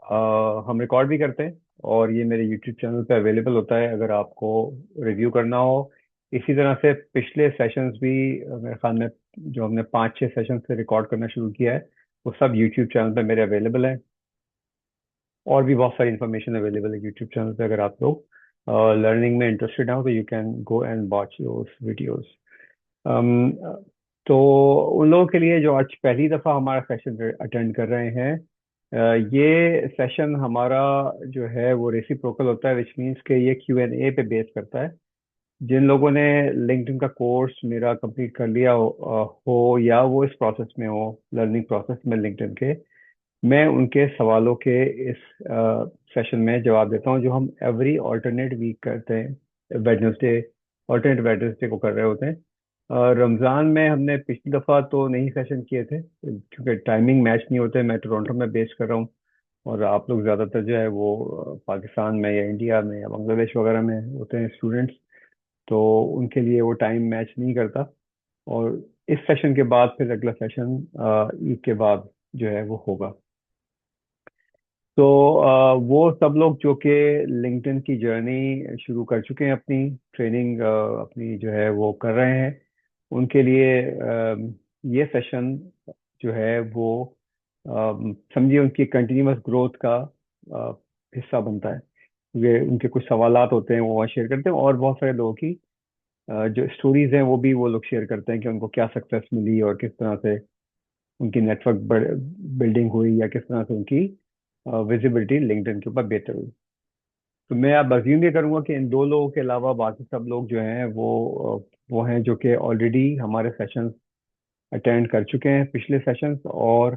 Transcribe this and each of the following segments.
हम रिकॉर्ड भी करते हैं और ये मेरे यूट्यूब चैनल पे अवेलेबल होता है अगर आपको रिव्यू करना हो। इसी तरह से पिछले सेशंस भी मेरे ख्याल में जो हमने 5-6 सेशन से रिकॉर्ड करना शुरू किया है वो सब यूट्यूब चैनल पे मेरे अवेलेबल है। और भी बहुत सारी इन्फॉर्मेशन अवेलेबल है यूट्यूब चैनल पे। अगर आप लोग लर्निंग में इंटरेस्टेड हो तो you can go and watch your videos. तो उन लोगों के लिए जो आज पहली दफ़ा हमारा सेशन अटेंड कर रहे हैं, ये सेशन हमारा जो है वो रेसिप्रोकल होता है, विच मीन्स कि ये Q&A पे बेस करता है। जिन लोगों ने लिंक्डइन का कोर्स मेरा कंप्लीट कर लिया हो या वो इस प्रोसेस में हो, लर्निंग प्रोसेस में लिंक्डइन के, मैं उनके सवालों के इस सेशन में जवाब देता हूँ, जो हम एवरी ऑल्टरनेट वीक करते हैं। वेडनेसडे, ऑल्टरनेट वेडनेसडे को कर रहे होते हैं। रमज़ान में हमने पिछली दफ़ा तो नहीं सेशन किए थे क्योंकि टाइमिंग मैच नहीं होते। मैं टोरंटो में बेस कर रहा हूँ और आप लोग ज़्यादातर जो है वो पाकिस्तान में या इंडिया में या बांग्लादेश वगैरह में होते हैं स्टूडेंट्स, तो उनके लिए वो टाइम मैच नहीं करता। और इस सेशन के बाद फिर अगला सेशन ईद के बाद जो है वो होगा। तो वो सब लोग जो कि लिंक्डइन की जर्नी शुरू कर चुके हैं, अपनी ट्रेनिंग अपनी जो है वो कर रहे हैं, उनके लिए ये सेशन जो है वो समझिए उनकी कंटिन्यूअस ग्रोथ का अ, हिस्सा बनता है। ये उनके कुछ सवालात होते हैं वो वहाँ शेयर करते हैं और बहुत सारे लोगों की जो स्टोरीज हैं वो भी वो लोग शेयर करते हैं कि उनको क्या सक्सेस मिली और किस तरह से उनकी नेटवर्क बिल्डिंग हुई या किस तरह से उनकी विजिबिलिटी लिंक्डइन के ऊपर बेहतर हुई। तो मैं अब अज्यूम ये करूंगा कि इन दो लोगों के अलावा बाकी सब लोग जो हैं वो हैं जो कि ऑलरेडी हमारे सेशंस अटेंड कर चुके हैं, पिछले सेशंस, और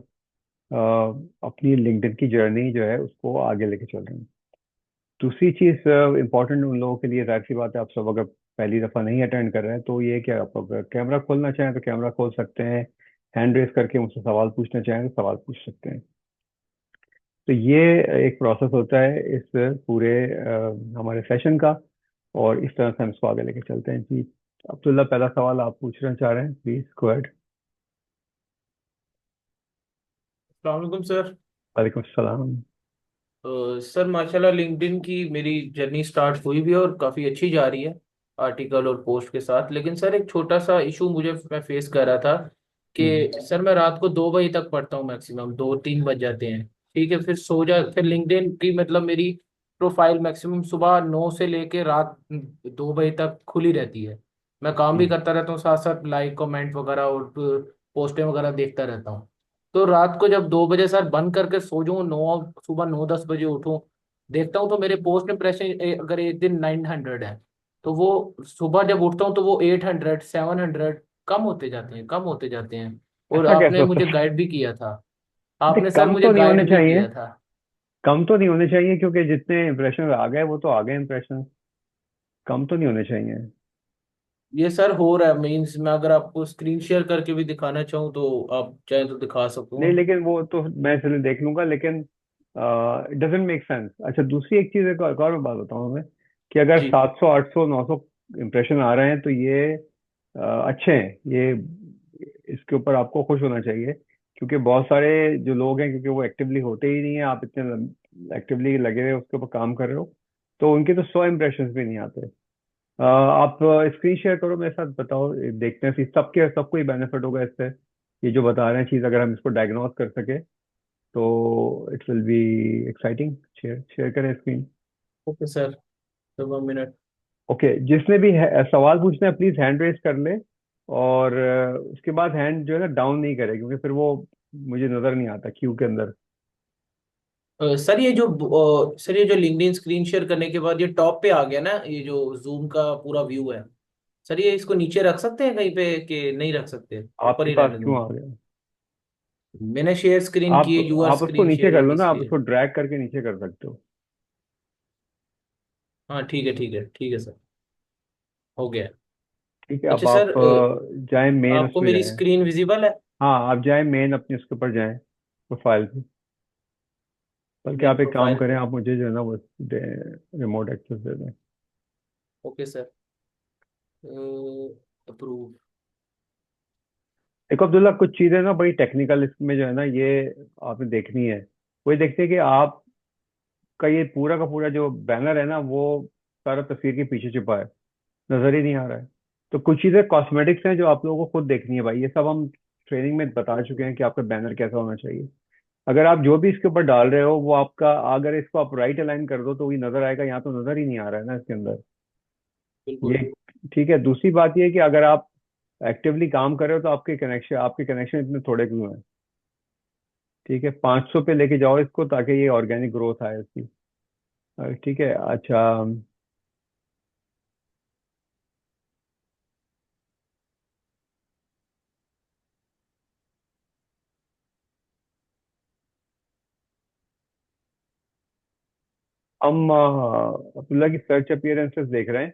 अपनी लिंक्डइन की जर्नी जो है उसको आगे लेके चल रहे हैं। दूसरी चीज इम्पोर्टेंट उन लोगों के लिए, जाहिर सी बात है, आप सब अगर पहली दफा नहीं अटेंड कर रहे हैं तो ये कि आप अगर कैमरा खोलना चाहें तो कैमरा खोल सकते हैं, हैंड रेस करके मुझसे सवाल पूछना चाहें तो सवाल पूछ सकते हैं। तो ये एक प्रोसेस होता है इस पूरे हमारे सेशन का, और इस तरह से हम इसको आगे लेके चलते हैं जी। अब्दुल्ला, पहला सवाल आप पूछना चाह रहे हैं, प्लीज गो अहेड। अस्सलाम वालेकुम सर। वालेकुम सलाम। सर माशाल्लाह लिंक्डइन की मेरी जर्नी स्टार्ट हुई भी है और काफ़ी अच्छी जा रही है आर्टिकल और पोस्ट के साथ। लेकिन सर एक छोटा सा इशू मुझे मैं फेस कर रहा था हम्म। कि सर मैं रात को 2 बजे तक पढ़ता हूँ, मैक्सिमम 2-3 बज जाते हैं। ठीक है, फिर सो जा, फिर लिंक्डइन की मतलब मेरी प्रोफाइल मैक्सिमम सुबह 9 से लेके रात 2 बजे तक खुली रहती है। मैं काम भी हम्म। करता रहता हूँ, साथ साथ लाइक कमेंट वगैरह और पोस्टें वगैरह देखता रहता हूँ। तो रात को जब 2 बजे सर बंद करके सो जाऊं, 9 सुबह 9-10 बजे उठूं, देखता हूँ तो मेरे पोस्ट इंप्रेशन अगर एक दिन 900 है, तो वो सुबह जब उठता हूँ तो वो 800 700 कम होते जाते हैं, कम होते जाते हैं। और ऐसा कैसे आपने हो मुझे सकता गाइड भी किया था, है? आपने सर कम मुझे तो नहीं होने गाइड भी चाहिए। किया था। कम तो नहीं होने चाहिए क्योंकि जितने इंप्रेशन आ गए वो तो आ गए इंप्रेशन। कम तो नहीं होने चाहिए। ये सर हो रहा है, मीन्स मैं अगर आपको स्क्रीन शेयर करके भी दिखाना चाहूँ तो आप चाहें तो दिखा सकूँ। नहीं, लेकिन वो तो मैं चलो देख लूंगा, लेकिन इट डजेंट मेक सेंस। अच्छा, दूसरी एक चीज, एक और मैं बात बताऊं हमें, कि अगर जी। 700 800 900 इंप्रेशन आ रहे हैं तो ये अच्छे हैं। ये इसके ऊपर आपको खुश होना चाहिए, क्योंकि बहुत सारे जो लोग हैं, क्योंकि वो एक्टिवली होते ही नहीं है, आप इतने एक्टिवली लगे हुए उसके ऊपर काम कर रहे हो, तो उनके तो 100 इंप्रेशन भी नहीं आते। आप स्क्रीन शेयर करो मेरे साथ, बताओ, देखते हैं फिर सबके सबको ही बेनिफिट होगा इससे। ये जो बता रहे हैं चीज, अगर हम इसको डायग्नोस कर सके तो it will be exciting. Share share करें स्क्रीन। ओके सर, तो 1 मिनट। ओके, जिसने भी सवाल पूछना है प्लीज हैंड रेज कर ले, और उसके बाद हैंड जो है ना डाउन नहीं करे, क्योंकि फिर वो मुझे नजर नहीं आता क्यू के अंदर। सर ये जो लिंक्डइन स्क्रीन शेयर करने के बाद ये टॉप पे आ गया ना, ये जो जूम का पूरा व्यू है, सर ये इसको नीचे रख सकते हैं कहीं पे कि नहीं रख सकते, ऊपर आपके ही पास रहने क्यों दूं? आ गया? मैंने शेयर स्क्रीन आप की है, यू आर आप उसको स्क्रीन नीचे कर शेयरिंग लो ना, आप इसलिए। उसको ड्रैग करके नीचे कर सकते हो। हाँ ठीक है, ठीक है, ठीक है सर, हो गया। ठीक है, अच्छा अब सर, आप जाएं मेन आपको उसमें मेरी जाएं। स्क्रीन विजिबल है? हाँ, आप जाएं मेन, अपने उसके ऊपर जाएं, प्रोफाइल पे। बल्कि मेन आप एक काम प्रोफाइल करें, पे। आप मुझे जो है ना वो रिमोट एक्सेस दे दें। Okay sir, approve. देखो अब्दुल्ला, कुछ चीज़ें ना बड़ी टेक्निकल इसमें जो है ना, ये आपने देखनी है। वही देखते हैं कि आप आपका ये पूरा का पूरा जो बैनर है ना, वो सारा तस्वीर के पीछे छुपा है, नजर ही नहीं आ रहा है। तो कुछ चीजें कॉस्मेटिक्स हैं जो आप लोगों को खुद देखनी है भाई, ये सब हम ट्रेनिंग में बता चुके हैं कि आपका बैनर कैसा होना चाहिए। अगर आप जो भी इसके ऊपर डाल रहे हो वो आपका, अगर इसको आप राइट अलाइन कर दो तो वही नजर आएगा, यहाँ तो नजर ही नहीं आ रहा है ना इसके अंदर। ये बिल्कुल। ठीक है। दूसरी बात ये है कि अगर आप एक्टिवली काम कर रहे हो तो आपके कनेक्शन इतने थोड़े क्यों हैं? ठीक है, 500 पे लेके जाओ इसको ताकि ये ऑर्गेनिक ग्रोथ आए इसकी। ठीक है, अच्छा। हम अब्दुल्ला की सर्च अपीयरेंसेस देख रहे हैं,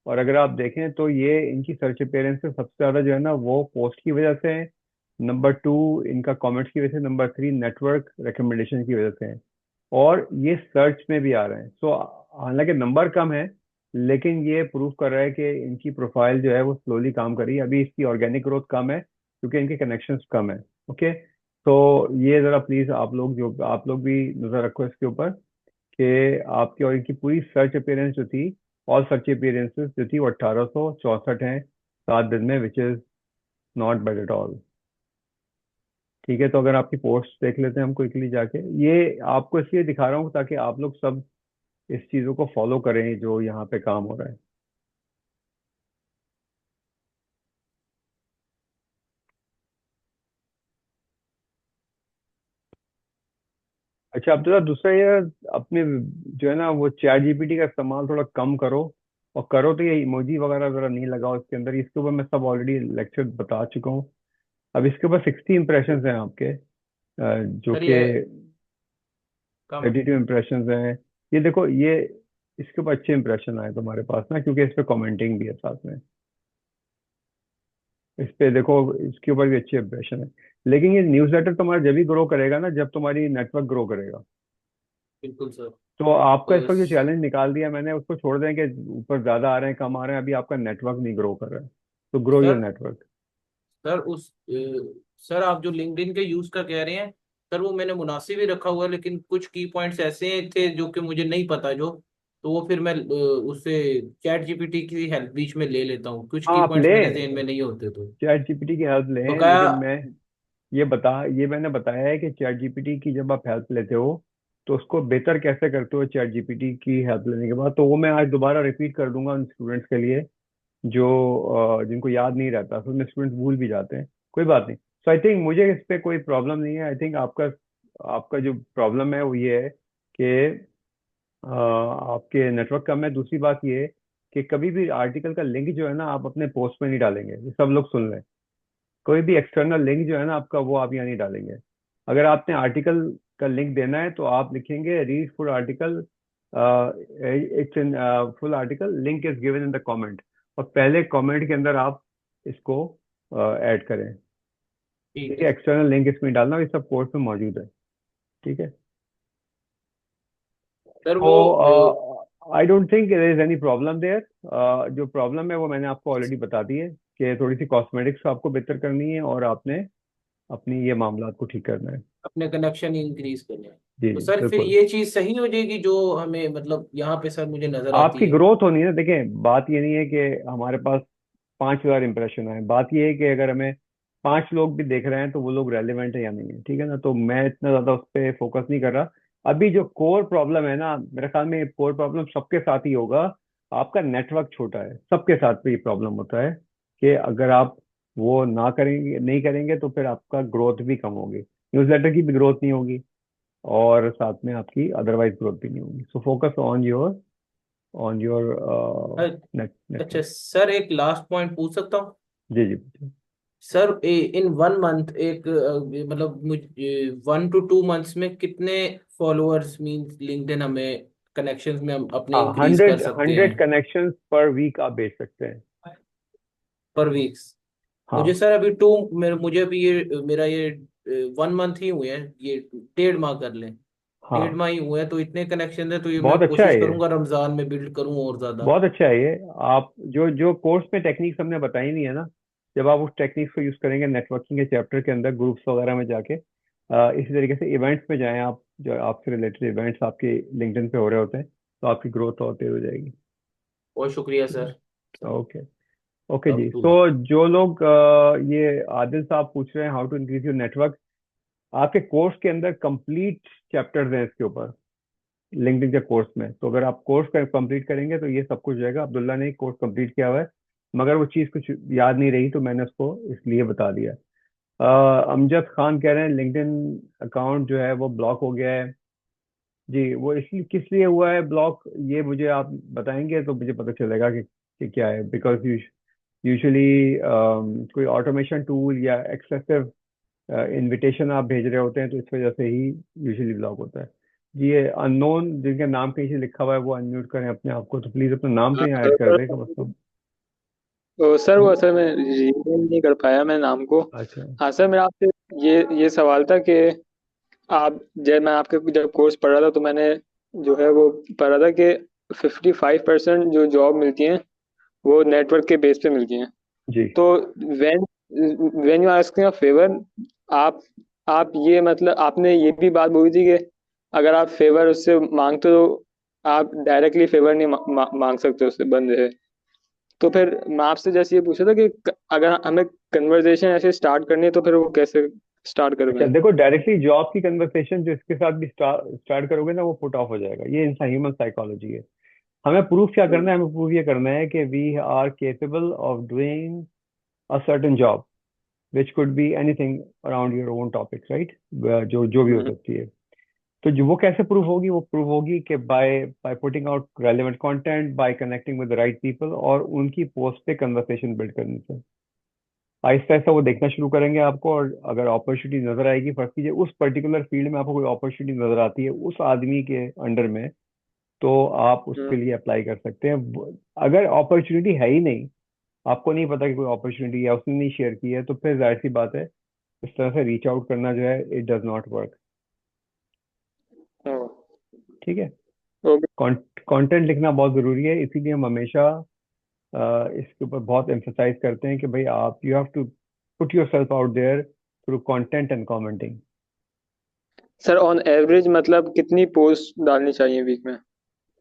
और अगर आप देखें तो ये इनकी सर्च अपीयरेंसेस सबसे ज्यादा जो है ना वो पोस्ट की वजह से है। नंबर 2 इनका कमेंट्स की वजह से, नंबर 3 नेटवर्क रिकमेंडेशन की वजह से है। और ये सर्च में भी आ रहे हैं। सो हालांकि नंबर कम है, लेकिन ये प्रूव कर रहा है कि इनकी प्रोफाइल जो है वो स्लोली काम कर रही है। अभी इसकी ऑर्गेनिक ग्रोथ कम है क्योंकि इनके कनेक्शंस कम है। ओके। तो ये जरा प्लीज आप लोग भी नजर रखो इसके ऊपर कि आपकी और इनकी पूरी सर्च अपीयरेंस जो थी, ऑल सर्च अपीयरेंसेस जो थी वो 1864 हैं 7 दिन में, which is not bad at all. ठीक है, तो अगर आपकी पोस्ट देख लेते हैं हम क्विकली जाके, ये आपको इसलिए दिखा रहा हूँ ताकि आप लोग सब इस चीज़ों को फॉलो करें जो यहाँ पे काम हो रहा है। अच्छा, अब तो दूसरा ये, अपने जो है ना वो चैट जीपीटी का इस्तेमाल थोड़ा कम करो। और करो तो ये इमोजी वगैरह जरा नहीं लगाओ इसके अंदर। इसके ऊपर मैं सब ऑलरेडी लेक्चर बता चुका हूँ। अब इसके ऊपर 60 इंप्रेशन हैं आपके, जो सर कि ये कम। 32 इंप्रेशन हैं। ये देखो, ये इसके ऊपर अच्छे इंप्रेशन आए तुम्हारे पास ना, क्योंकि इस पे कमेंटिंग भी है साथ में। इस पे देखो, इसके ऊपर भी अच्छे इंप्रेशन है। लेकिन ये न्यूज़लेटर तुम्हारा जब भी ग्रो करेगा ना, जब तुम्हारी नेटवर्क ग्रो करेगा। बिल्कुल सर। तो आपका इस वक्त जो बस चैलेंज निकाल दिया मैंने, उसको छोड़ दें कि ऊपर ज्यादा आ रहे हैं कम आ रहे हैं, अभी आपका नेटवर्क नहीं ग्रो कर रहा है। तो grow your sir, network. Sir sir आप जो लिंक्डइन के यूज का कह रहे हैं, सर वो मैंने मुनासिब ही रखा हुआ है, लेकिन कुछ की पॉइंट्स ऐसे थे जो कि मुझे नहीं पता जो, तो वो फिर मैं उससे चैट जीपीटी की हेल्प बीच में ले लेता हूँ, कुछ हाँ, की आप पॉइंट्स मेरे लें, जहन में नहीं होते तो चैट जीपीटी की हेल्प लें, बकाया। लेकिन ये मैंने बताया है कि चैट जीपीटी की जब आप हेल्प लेते हो तो उसको बेहतर कैसे करते हो चैट जीपीटी की हेल्प लेने के बाद। तो वो मैं आज दोबारा रिपीट कर दूंगा उन स्टूडेंट्स के लिए जो जिनको याद नहीं रहता, फिर में स्टूडेंट्स भूल भी जाते हैं। कोई बात नहीं। सो आई थिंक मुझे इस पे कोई प्रॉब्लम नहीं है। आई थिंक आपका आपका जो प्रॉब्लम है वो ये है कि आपके नेटवर्क कम है। दूसरी बात ये है कि कभी भी आर्टिकल का लिंक जो है ना आप अपने पोस्ट में नहीं डालेंगे, ये सब लोग सुन लें। कोई भी एक्सटर्नल लिंक जो है ना आपका, वो आप यहाँ नहीं डालेंगे। अगर आपने आर्टिकल का लिंक देना है तो आप लिखेंगे read full article, it's in full article, link is given in the comment. और पहले कमेंट के अंदर आप इसको ऐड करें। ठीक ठीक है है, एक्सटर्नल लिंक इसमें डालना, ये सब कोर्स में मौजूद है। ठीक है। सर। वो तो I don't think there is any problem there. जो प्रॉब्लम है वो मैंने आपको ऑलरेडी बता दी है कि थोड़ी सी कॉस्मेटिक्स आपको बेहतर करनी है और आपने अपनी ये मामला को ठीक करना है। अपने कनेक्शन इंक्रीज करने हैं। जी तो जी सर फिर बिल्कुल। ये चीज सही हो जाएगी जो हमें मतलब यहाँ पे सर मुझे नजर आती आपकी है। ग्रोथ होनी है ना। देखें, बात ये नहीं है कि हमारे पास 5,000 इंप्रेशन है, बात ये है कि अगर हमें 5 लोग भी देख रहे हैं तो वो लोग रेलिवेंट है या नहीं है। ठीक है ना, तो मैं इतना ज्यादा उस पर फोकस नहीं कर रहा। अभी जो कोर प्रॉब्लम है ना, मेरे ख्याल में कोर प्रॉब्लम सबके साथ ही होगा। आपका नेटवर्क छोटा है, सबके साथ पे ये प्रॉब्लम होता है कि अगर आप वो ना करेंगे, नहीं करेंगे, तो फिर आपका ग्रोथ भी कम होगी, न्यूज़लेटर की भी ग्रोथ नहीं होगी, और साथ में आपकी अदरवाइज ग्रोथ भी नहीं होगी। सो फोकस ऑन योर अ- अच्छा नेटवर्क। सर, एक लास्ट पॉइंट पूछ सकता हूँ? जी जी पूछिए। सर इन 1 मंथ एक मतलब मुझे 1 to 2 मंथ्स में कितने फॉलोअर्स मींस लिंक्डइन हमें कनेक्शंस में हम अपने हाँ, इंक्रीज कर 100 सकते 100 हैं कनेक्शन पर वीक आप बेच सकते हैं। पर वीक्स? मुझे हाँ सर अभी मुझे अभी ये मेरा ये 1 मंथ ही हुए हैं, ये 1.5 माह कर लें, डेढ़ हाँ, माह ही हुए हैं, तो इतने कनेक्शन है, तो ये मैं बहुत अच्छा कोशिश है ये। करूंगा रमजान में बिल्ड करूं और ज्यादा। बहुत अच्छा है ये। आप जो जो कोर्स में टेक्निक्स हमने बताई नहीं है ना, जब आप उस टेक्निक्स को यूज करेंगे नेटवर्किंग के चैप्टर के अंदर ग्रुप्स वगैरह में जाके, इसी तरीके से इवेंट्स में जाएं आप, जो आपसे रिलेटेड इवेंट्स आपके लिंक्डइन पे हो रहे होते हैं, तो आपकी ग्रोथ होती हो जाएगी। बहुत शुक्रिया ठीक सर। है। ओके। ओके तब जी, तो तो जो लोग ये आदिल साहब पूछ रहे हैं how to increase your network, आपके कोर्स के अंदर कंप्लीट चैप्टर्स हैं इसके ऊपर, लिंक्डइन के कोर्स में। तो अगर आप कोर्स कंप्लीट करेंगे तो ये सब कुछ हो जाएगा। अब्दुल्ला ने कोर्स कंप्लीट किया हुआ है, मगर वो चीज़ कुछ याद नहीं रही तो मैंने उसको इसलिए बता दिया। अमजद खान कह रहे हैं लिंक्डइन अकाउंट जो है वो ब्लॉक हो गया है। जी, वो इसलिए किस लिए हुआ है ब्लॉक, ये मुझे आप बताएंगे तो मुझे पता चलेगा कि क्या है। बिकॉज यूजुअली कोई ऑटोमेशन टूल या एक्सेसिव इनविटेशन आप भेज रहे होते हैं, तो इस वजह से ही यूजुअली ब्लॉक होता है। जी, ये अननोन जिनका नाम कहीं से लिखा हुआ है वो अनम्यूट करें अपने आप को, तो प्लीज अपना नाम तो हाँ, यहाँ ऐड कर दें कम से कम। तो सर वो जी। असल में रिवील नहीं कर पाया मैं नाम को। अच्छा। हाँ सर, मेरा आपसे ये सवाल था कि आप जब मैं आपके जब कोर्स पढ़ रहा था तो मैंने जो है वो पढ़ा था कि 55% जो जॉब मिलती हैं वो नेटवर्क के बेस पे मिलती हैं। जी। तो when when you asking a favour, आप आप ये मतलब आपने ये भी बात बोली थी कि अगर आप फेवर उससे मांगते हो तो आप डायरेक्टली फेवर नहीं मांग सकते उससे, बंद है। तो फिर मैं आपसे जैसे ये पूछा था कि अगर हमें कन्वर्सेशन ऐसे स्टार्ट करनी है तो फिर वो कैसे स्टार्ट कर अच्छा, पाए। देखो, डायरेक्टली जॉब की कन्वर्सेशन जो इसके साथ भी स्टार्ट करोगे ना, वो पुट ऑफ हो जाएगा। ये इंसान ह्यूमन साइकोलॉजी है। हमें प्रूफ क्या करना है? हमें प्रूफ ये करना है कि we are capable of doing a certain job which could be anything around your own topic, right? जो जो भी हो हम्म। सकती है। तो जो वो कैसे प्रूव होगी? वो प्रूव होगी कि by by putting out relevant content, by connecting with the right people, और उनकी पोस्ट पे कन्वर्सेशन बिल्ड करने से आहिस्ता आहिस्ता वो देखना शुरू करेंगे आपको। और अगर अपॉर्चुनिटी नजर आएगी, फर्स्ट कीजिए उस पर्टिकुलर फील्ड में आपको कोई अपॉर्चुनिटी नजर आती है उस आदमी के अंडर में, तो आप हम्म। उसके लिए अप्लाई कर सकते हैं। अगर अपॉर्चुनिटी है ही नहीं, आपको नहीं पता कि कोई अपॉर्चुनिटी है, उसने नहीं शेयर की है, तो फिर जाहिर सी बात है, इस तरह से रीच आउट करना जो है, इट डज नॉट वर्क। ठीक है। ओके कंटेंट लिखना बहुत जरूरी है, इसीलिए हम हमेशा इसके ऊपर बहुत एम्फसाइज करते हैं कि भाई आप you have to put yourself out there through content and commenting. Sir, on average मतलब कितनी पोस्ट डालनी चाहिए वीक में।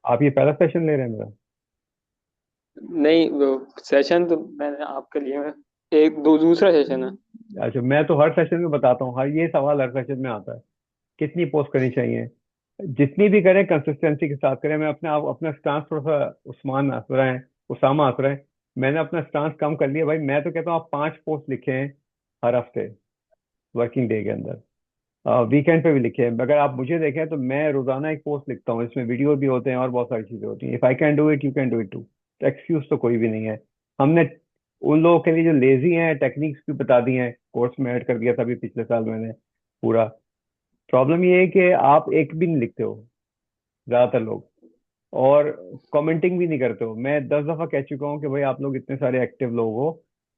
आप ये पहला सेशन ले रहे हैं मेरा? नहीं, वो सेशन तो मैंने आपके लिए एक दो दूसरा सेशन है। अच्छा, मैं तो हर सेशन में बताता हूँ, हर ये सवाल हर सेशन में आता है, कितनी पोस्ट करनी चाहिए। जितनी भी करें कंसिस्टेंसी के साथ करें। मैं अपने आप अपना स्टांस थोड़ा सा उस्मान असरा है, उसामा असरा है, मैंने अपना स्टांस कम कर लिया भाई। मैं तो कहता हूँ आप 5 पोस्ट लिखें हर हफ्ते, वर्किंग डे के अंदर। वीकेंड पे भी लिखे। अगर आप मुझे देखें तो मैं रोजाना एक पोस्ट लिखता हूँ, इसमें वीडियो भी होते हैं और बहुत सारी चीजें होती हैं। If I can do it, you can do it too. तो एक्सक्यूज तो कोई भी नहीं है। हमने उन लोगों के लिए जो लेजी हैं टेक्निक्स भी बता दी हैं, कोर्स में ऐड कर दिया था अभी पिछले साल मैंने पूरा। प्रॉब्लम ये है कि आप एक भी नहीं लिखते हो, ज्यादातर लोग, और कमेंटिंग भी नहीं करते हो। मैं 10 दफा कह चुका हूँ कि भाई आप लोग इतने सारे एक्टिव लोग हो,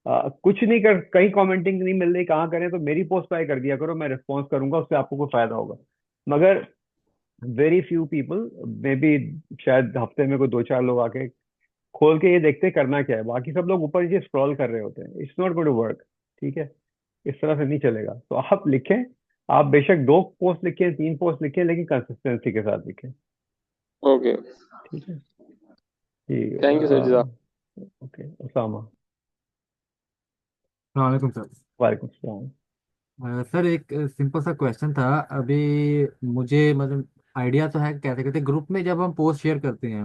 कुछ नहीं कर, कहीं कमेंटिंग नहीं मिल रही, कहाँ करें? तो मेरी पोस्ट पे कर दिया करो, मैं रिस्पॉन्स करूंगा, उससे आपको कोई फायदा होगा। मगर very few people, may be शायद हफ्ते में कोई 2-4 लोग आके खोल के ये देखते हैं करना क्या है, बाकी सब लोग ऊपर नीचे स्क्रॉल कर रहे होते हैं। It's not going to work. ठीक है। इस तरह से नहीं चलेगा। तो आप लिखें, आप बेशक 2 पोस्ट लिखें, 3 पोस्ट लिखें, लेकिन कंसिस्टेंसी के साथ लिखें। ओके। ठीक है जी। Thank you sir. Okay, Usama. वालेकुम सर। वालेकुम सलाम। सर एक सिंपल सा क्वेश्चन था अभी। मुझे मतलब आइडिया तो है कैसे करते ग्रुप में जब हम पोस्ट शेयर करते हैं।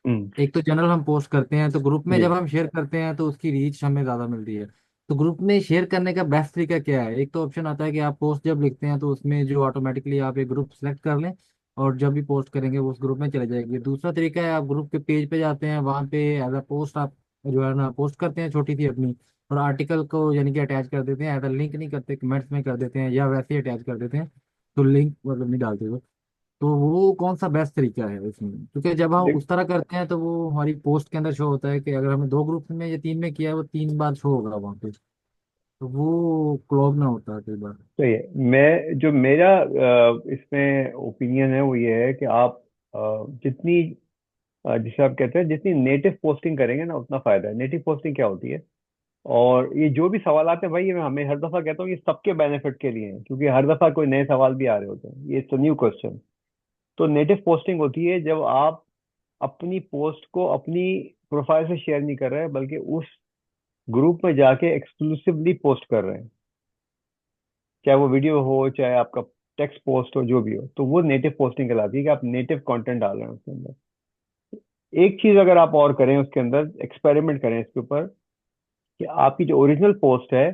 हम्म। एक तो जनरल हम पोस्ट करते हैं, तो ग्रुप में जी। जब हम शेयर करते हैं तो उसकी रीच हमें ज़्यादा मिलती है। तो ग्रुप में शेयर करने का बेस्ट तरीका क्या है? एक तो ऑप्शन आता है कि आप पोस्ट जब लिखते हैं तो उसमें जो ऑटोमेटिकली आप एक ग्रुप सेलेक्ट कर लें और जब भी पोस्ट करेंगे वो उस ग्रुप में चले जाएगी। दूसरा तरीका है आप ग्रुप के पेज पे जाते हैं, वहाँ पे एज अ पोस्ट आप जो है ना पोस्ट करते हैं छोटी सी अपनी, और आर्टिकल को यानी कि अटैच कर देते हैं। एज अ लिंक नहीं करते, कमेंट्स में कर देते हैं या वैसे ही अटैच कर देते हैं, तो लिंक मतलब नहीं डालते वो। तो वो कौन सा बेस्ट तरीका है इसमें? क्योंकि जब हम देख, उस तरह करते हैं तो वो हमारी पोस्ट के अंदर शो होता है कि अगर हमें 2 ग्रुप में या 3 में किया है वो 3 बार शो होगा वहाँ पे, तो वो क्लॉग ना होता है कई बार। सही है। मैं जो मेरा इसमें ओपिनियन है वो ये है कि आप जितनी जिसे आप कहते हैं जितनी नेटिव पोस्टिंग करेंगे ना, उतना फायदा है। नेटिव पोस्टिंग क्या होती है? और ये जो भी सवाल आते हैं भाई, ये मैं हमें हर दफा कहता हूँ, ये सबके बेनिफिट के लिए है, क्योंकि हर दफा कोई नए सवाल भी आ रहे होते हैं, ये तो न्यू क्वेश्चन। तो नेटिव पोस्टिंग होती है जब आप अपनी पोस्ट को अपनी प्रोफाइल से शेयर नहीं कर रहे हैं, बल्कि उस ग्रुप में जाके एक्सक्लूसिवली पोस्ट कर रहे हैं, चाहे वो वीडियो हो, चाहे आपका टेक्स्ट पोस्ट हो, जो भी हो, तो वो नेटिव पोस्टिंग कहलाती है कि आप नेटिव कंटेंट डाल रहे हैं उसके अंदर। एक चीज अगर आप और करें उसके अंदर, एक्सपेरिमेंट करें इसके ऊपर, कि आपकी जो ओरिजिनल पोस्ट है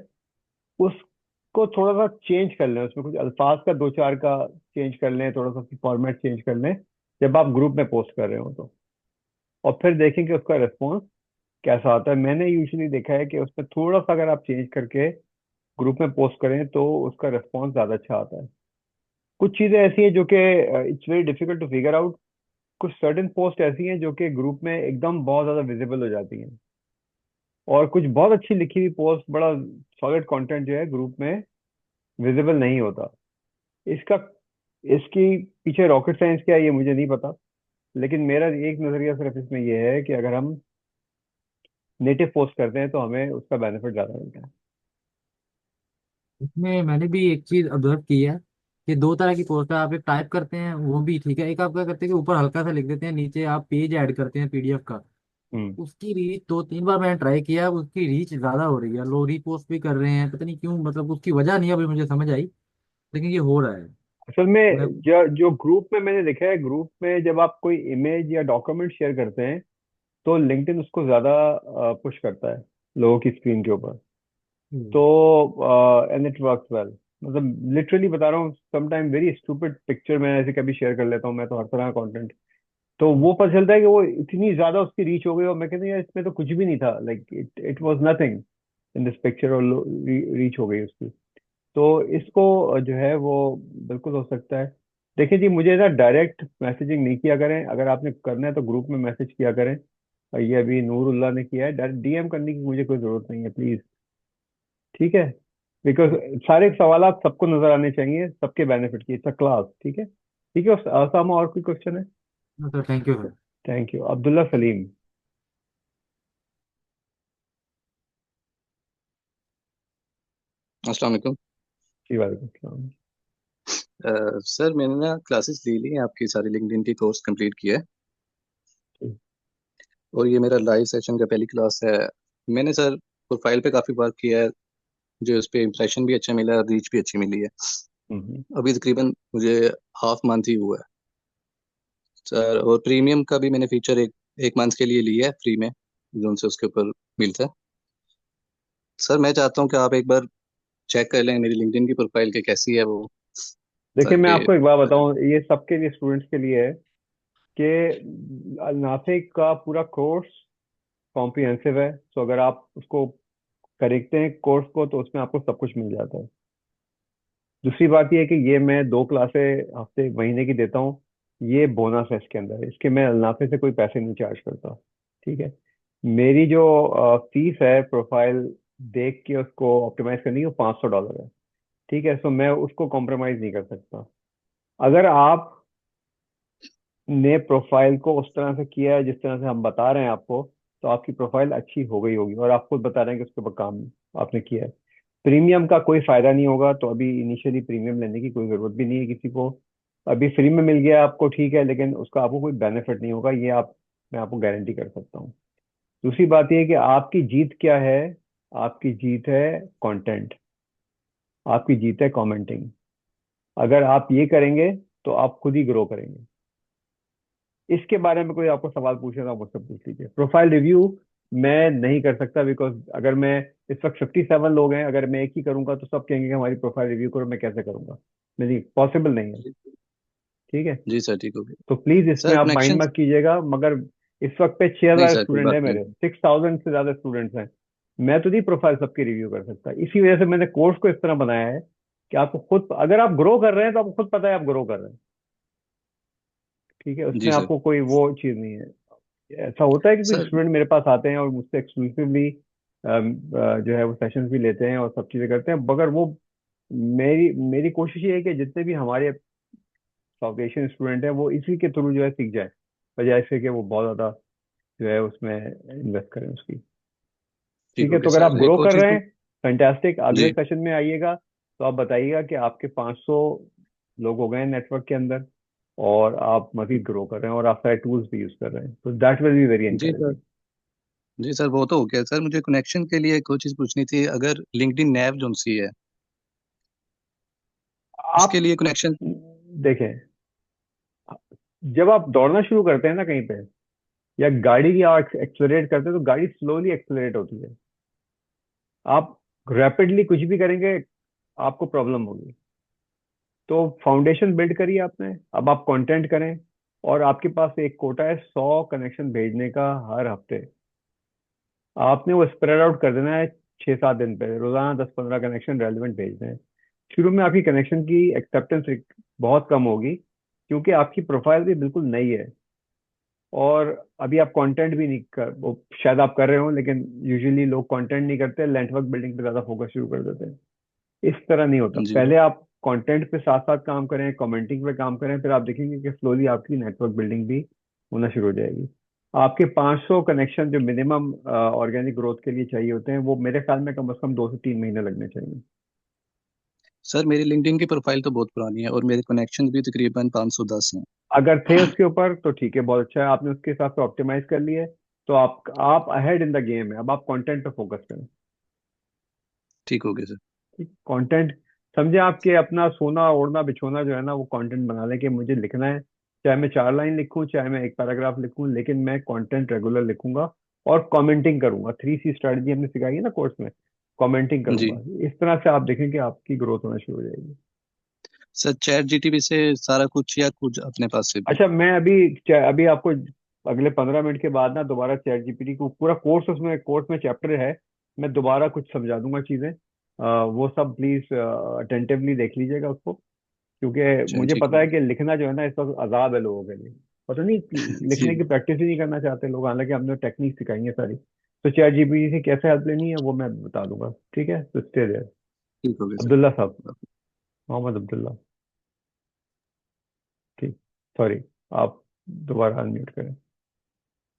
उसको थोड़ा सा चेंज कर लें, उसमें कुछ अल्फाज का दो चार का चेंज कर लें, थोड़ा सा फॉर्मेट चेंज कर लें जब आप ग्रुप में पोस्ट कर रहे हो तो, और फिर देखें कि उसका रिस्पॉन्स कैसा आता है। मैंने यूजुअली देखा है कि उसमें थोड़ा सा अगर आप चेंज करके ग्रुप में पोस्ट करें तो उसका रिस्पॉन्स ज्यादा अच्छा आता है। कुछ चीजें ऐसी हैं जो कि it's very difficult to figure out. कुछ सर्टेन पोस्ट ऐसी हैं जो कि ग्रुप में एकदम बहुत ज्यादा विजिबल हो जाती हैं, और कुछ बहुत अच्छी लिखी हुई पोस्ट, बड़ा सॉलिड कंटेंट जो है ग्रुप में विजिबल नहीं होता। इसका इसकी पीछे रॉकेट साइंस क्या है ये मुझे नहीं पता, लेकिन मेरा एक नजरिया सिर्फ इसमें ये है कि अगर हम नेटिव पोस्ट करते हैं तो हमें उसका बेनिफिट ज्यादा मिलता है। इसमें मैंने भी एक चीज ऑब्जर्व की है कि दो तरह की पोस्ट है। आप एक टाइप करते हैं वो भी ठीक है, एक आप क्या करते हैं कि ऊपर हल्का सा लिख देते हैं, नीचे आप पेज ऐड करते हैं पीडीएफ का। हम्म। उसकी रीच दो तीन बार मैंने ट्राई किया, उसकी रीच ज्यादा हो रही है, लोग रीपोस्ट भी कर रहे हैं, पता नहीं क्यों, मतलब उसकी वजह नहीं अभी मुझे समझ आई, लेकिन ये हो रहा है। असल मैं में जो जो ग्रुप में मैंने देखा है, ग्रुप में जब आप कोई इमेज या डॉक्यूमेंट शेयर करते हैं तो लिंक्डइन उसको ज्यादा पुश करता है लोगों की स्क्रीन के ऊपर। हम्म, तो एंड इट वर्क्स वेल। मतलब लिटरली बता रहा हूँ, समटाइम वेरी स्टूपिड पिक्चर मैं ऐसे कभी शेयर कर लेता हूँ, मैं तो हर तरह का कंटेंट, तो वो पता चलता है कि वो इतनी ज्यादा उसकी रीच हो गई, और मैं कहता हूँ यार इसमें तो कुछ भी नहीं था, like it it was nothing in this picture, और रीच हो गई उसकी। तो इसको जो है वो बिल्कुल हो सकता है। देखिए जी, मुझे ना डायरेक्ट मैसेजिंग नहीं किया करें, अगर आपने करना है तो ग्रुप में मैसेज किया करें। और ये अभी नूरुल्लाह ने किया है, डायरेक्ट डीएम करने की मुझे कोई जरूरत नहीं है, प्लीज। ठीक है, बिकॉज सारे सवाल सबको नजर आने चाहिए, सबके बेनिफिट की, इट्स अ क्लास। ठीक है, ठीक है। सामा और कोई क्वेश्चन है? तो thank you sir. Thank you. Abdullah Salim. अस्सलाम वालेकुम। जी वालेकुम सलाम। सर मैंने ना क्लासेस ले ली हैं, आपकी सारी लिंक्डइन की कोर्स कंप्लीट किया है, जी। और ये मेरा लाइव सेशन का पहली क्लास है। मैंने सर प्रोफाइल पे काफ़ी वर्क किया है, जो उस पर इम्प्रेशन भी अच्छा मिला है, रीच भी अच्छी मिली है। हम्म। अभी तकरीबन मुझे हाफ मंथ ही हुआ है सर, और प्रीमियम का भी मैंने फीचर एक मंथ के लिए लिया है फ्री में, जो उनसे उसके ऊपर मिलता है। सर मैं चाहता हूँ कि आप एक बार चेक कर लें मेरी लिंक्डइन की प्रोफाइल के कैसी है वो, देखिए, मैं ताकि आपको एक बात बताऊं, ये सबके लिए, स्टूडेंट्स के लिए है कि नाफिक का पूरा कोर्स कॉम्प्रिहेंसिव है। तो अगर आप उसको खरीदते हैं कोर्स को, तो उसमें आपको सब कुछ मिल जाता है। दूसरी बात ये है कि ये मैं दो क्लासें हफ्ते महीने की देता हूँ, ये बोनस है इसके अंदर, इसके मैं अल्नाफे से कोई पैसे नहीं चार्ज करता। ठीक है। मेरी जो फीस है प्रोफाइल देख के उसको ऑप्टिमाइज करने की, वो $500 है। ठीक है, सो मैं उसको कॉम्प्रोमाइज नहीं कर सकता। अगर आप ने प्रोफाइल को उस तरह से किया है जिस तरह से हम बता रहे हैं आपको, तो आपकी प्रोफाइल अच्छी हो गई होगी, और आप खुद बता रहे हैं कि उसके ऊपर काम आपने किया है। प्रीमियम का कोई फायदा नहीं होगा, तो अभी इनिशियली प्रीमियम लेने की कोई जरूरत भी नहीं है किसी को। अभी फ्री में मिल गया आपको, ठीक है, लेकिन उसका आपको कोई बेनिफिट नहीं होगा, ये आप मैं आपको गारंटी कर सकता हूँ। दूसरी बात यह है कि आपकी जीत क्या है? आपकी जीत है कंटेंट, आपकी जीत है कमेंटिंग। अगर आप ये करेंगे तो आप खुद ही ग्रो करेंगे। इसके बारे में कोई आपको सवाल पूछे तो आप मुझसे पूछ लीजिए। प्रोफाइल रिव्यू मैं नहीं कर सकता, बिकॉज अगर मैं, इस वक्त 57 लोग हैं, अगर मैं एक ही करूंगा तो सब कहेंगे कि हमारी प्रोफाइल रिव्यू करो, मैं कैसे करूंगा? नहीं, पॉसिबल नहीं है। ठीक है, जी सर ठीक हो गया। तो प्लीज इसमें सर आप माइंड कनेक्शन, मत कीजिएगा, मगर इस वक्त पे छह नहीं हजार सर कोई स्टूडेंट बात है नहीं। मेरे, 6,000 से ज्यादा स्टूडेंट्स हैं। मैं तो नहीं प्रोफाइल सबकी रिव्यू कर सकता, इसी वजह से मैंने कोर्स को इस तरह बनाया है कि आपको खुद, अगर आप ग्रो कर रहे हैं तो आपको खुद पता है आप ग्रो कर रहे हैं। ठीक है, जी उसमें सर। आपको कोई वो चीज नहीं है। ऐसा होता है कि कुछ सर स्टूडेंट मेरे पास आते हैं और मुझसे एक्सक्लूसिवली जो है वो सेशंस भी लेते हैं और सब चीजें करते हैं, मगर वो, मेरी मेरी कोशिश ये है कि जितने भी हमारे साउथ एशियन स्टूडेंट हैं वो इसी के थ्रू जो है सीख जाए, बजाय से कि वो बहुत ज्यादा जो है उसमें इन्वेस्ट करें उसकी। ठीक ठीक है, हो तो गया अगर आप सर। ग्रो एक और कर चीज़ रहे को। हैं, फैंटास्टिक, अगले जी सेशन में आइएगा तो आप बताइएगा कि आपके 500 लोग हो गए हैं नेटवर्क के अंदर, और आप मजीद ग्रो कर रहे हैं और आप सारे टूल्स भी यूज कर रहे हैं, तो दैट विल बी वेरी जी सर। एनकरेजिंग। जी सर, वो तो हो गया सर। मुझे कनेक्शन के लिए एक और चीज़ पूछनी थी। अगर लिंक्डइन नैव जो सी है, इसके आप लिए कनेक्शन। देखें, जब आप दौड़ना शुरू करते हैं ना कहीं पे, या गाड़ी की आप एक्सलरेट करते हैं, तो गाड़ी स्लोली एक्सलरेट होती है। आप रैपिडली कुछ भी करेंगे, आपको प्रॉब्लम होगी। तो फाउंडेशन बिल्ड करिए आपने, अब आप कंटेंट करें, और आपके पास एक कोटा है 100 कनेक्शन भेजने का हर हफ्ते। आपने वो स्प्रेड आउट कर देना है 6-7 दिन पे, रोजाना 10-15 कनेक्शन रेलिवेंट भेजने हैं। शुरू में आपकी कनेक्शन की एक्सेप्टेंस बहुत कम होगी, क्योंकि आपकी प्रोफाइल भी बिल्कुल नई है, और अभी आप कंटेंट भी नहीं कर, वो शायद आप कर रहे हो, लेकिन यूजुअली लोग कंटेंट नहीं करते, नेटवर्क बिल्डिंग पे ज्यादा फोकस शुरू कर देते हैं। इस तरह नहीं होता, जी पहले आप कंटेंट पे साथ साथ काम करें, कमेंटिंग पे काम करें, फिर आप देखेंगे कि स्लोली आपकी नेटवर्क बिल्डिंग भी होना शुरू हो जाएगी। आपके 500 कनेक्शन जो मिनिमम ऑर्गेनिक ग्रोथ के लिए चाहिए होते हैं, वो मेरे ख्याल में कम से कम 2 से 3 महीने लगने चाहिए। सर, मेरी लिंक्डइन की प्रोफाइल तो बहुत पुरानी है और मेरे कनेक्शन भी तकरीबन 510 हैं। अगर थे उसके ऊपर तो ठीक है, बहुत अच्छा है, आपने उसके हिसाब से ऑप्टिमाइज कर लिए, तो आप अहेड इन द गेम है। अब आप कंटेंट पे फोकस करें। ठीक हो गया सर। कंटेंट समझे, आपके अपना सोना ओढ़ना बिछोना जो है ना, वो कंटेंट बना लें कि मुझे लिखना है, चाहे मैं 4 लाइन लिखूं, चाहे मैं एक पैराग्राफ लिखूं, लेकिन मैं कंटेंट रेगुलर लिखूंगा, और कमेंटिंग करूंगा। 3C स्ट्रेटजी हमने सिखाई है ना कोर्स में, कमेंटिंग जी करूंगा। इस तरह से आप देखेंगे आपकी ग्रोथ होना शुरू हो जाएगी। सर, चैट जीटीपी से सारा कुछ या कुछ अपने पास से भी? अच्छा, मैं अभी आपको अगले 15 मिनट के बाद ना दोबारा चैट जीपीटी को पूरा कोर्स में चैप्टर है, मैं दोबारा कुछ समझा दूंगा चीजें। वो सब प्लीज अटेंटिवली देख लीजिएगा उसको, क्योंकि चलिए मुझे ठीक पता हो है गया। कि लिखना जो है ना, इस वक्त अजाब है लोगों के लिए। पता नहीं लिखने जी की प्रैक्टिस ही नहीं करना चाहते लोग, हालांकि हमने टेक्निक सिखाई है सारी। तो चैट जीपीटी से कैसे हेल्प लेनी है वो मैं बता दूंगा, ठीक है, तो स्टे देयर। ठीक हो गया अब्दुल्ला साहब, सर। मोहम्मद अब्दुल्ला, ठीक, सॉरी, आप दोबारा अनम्यूट करें।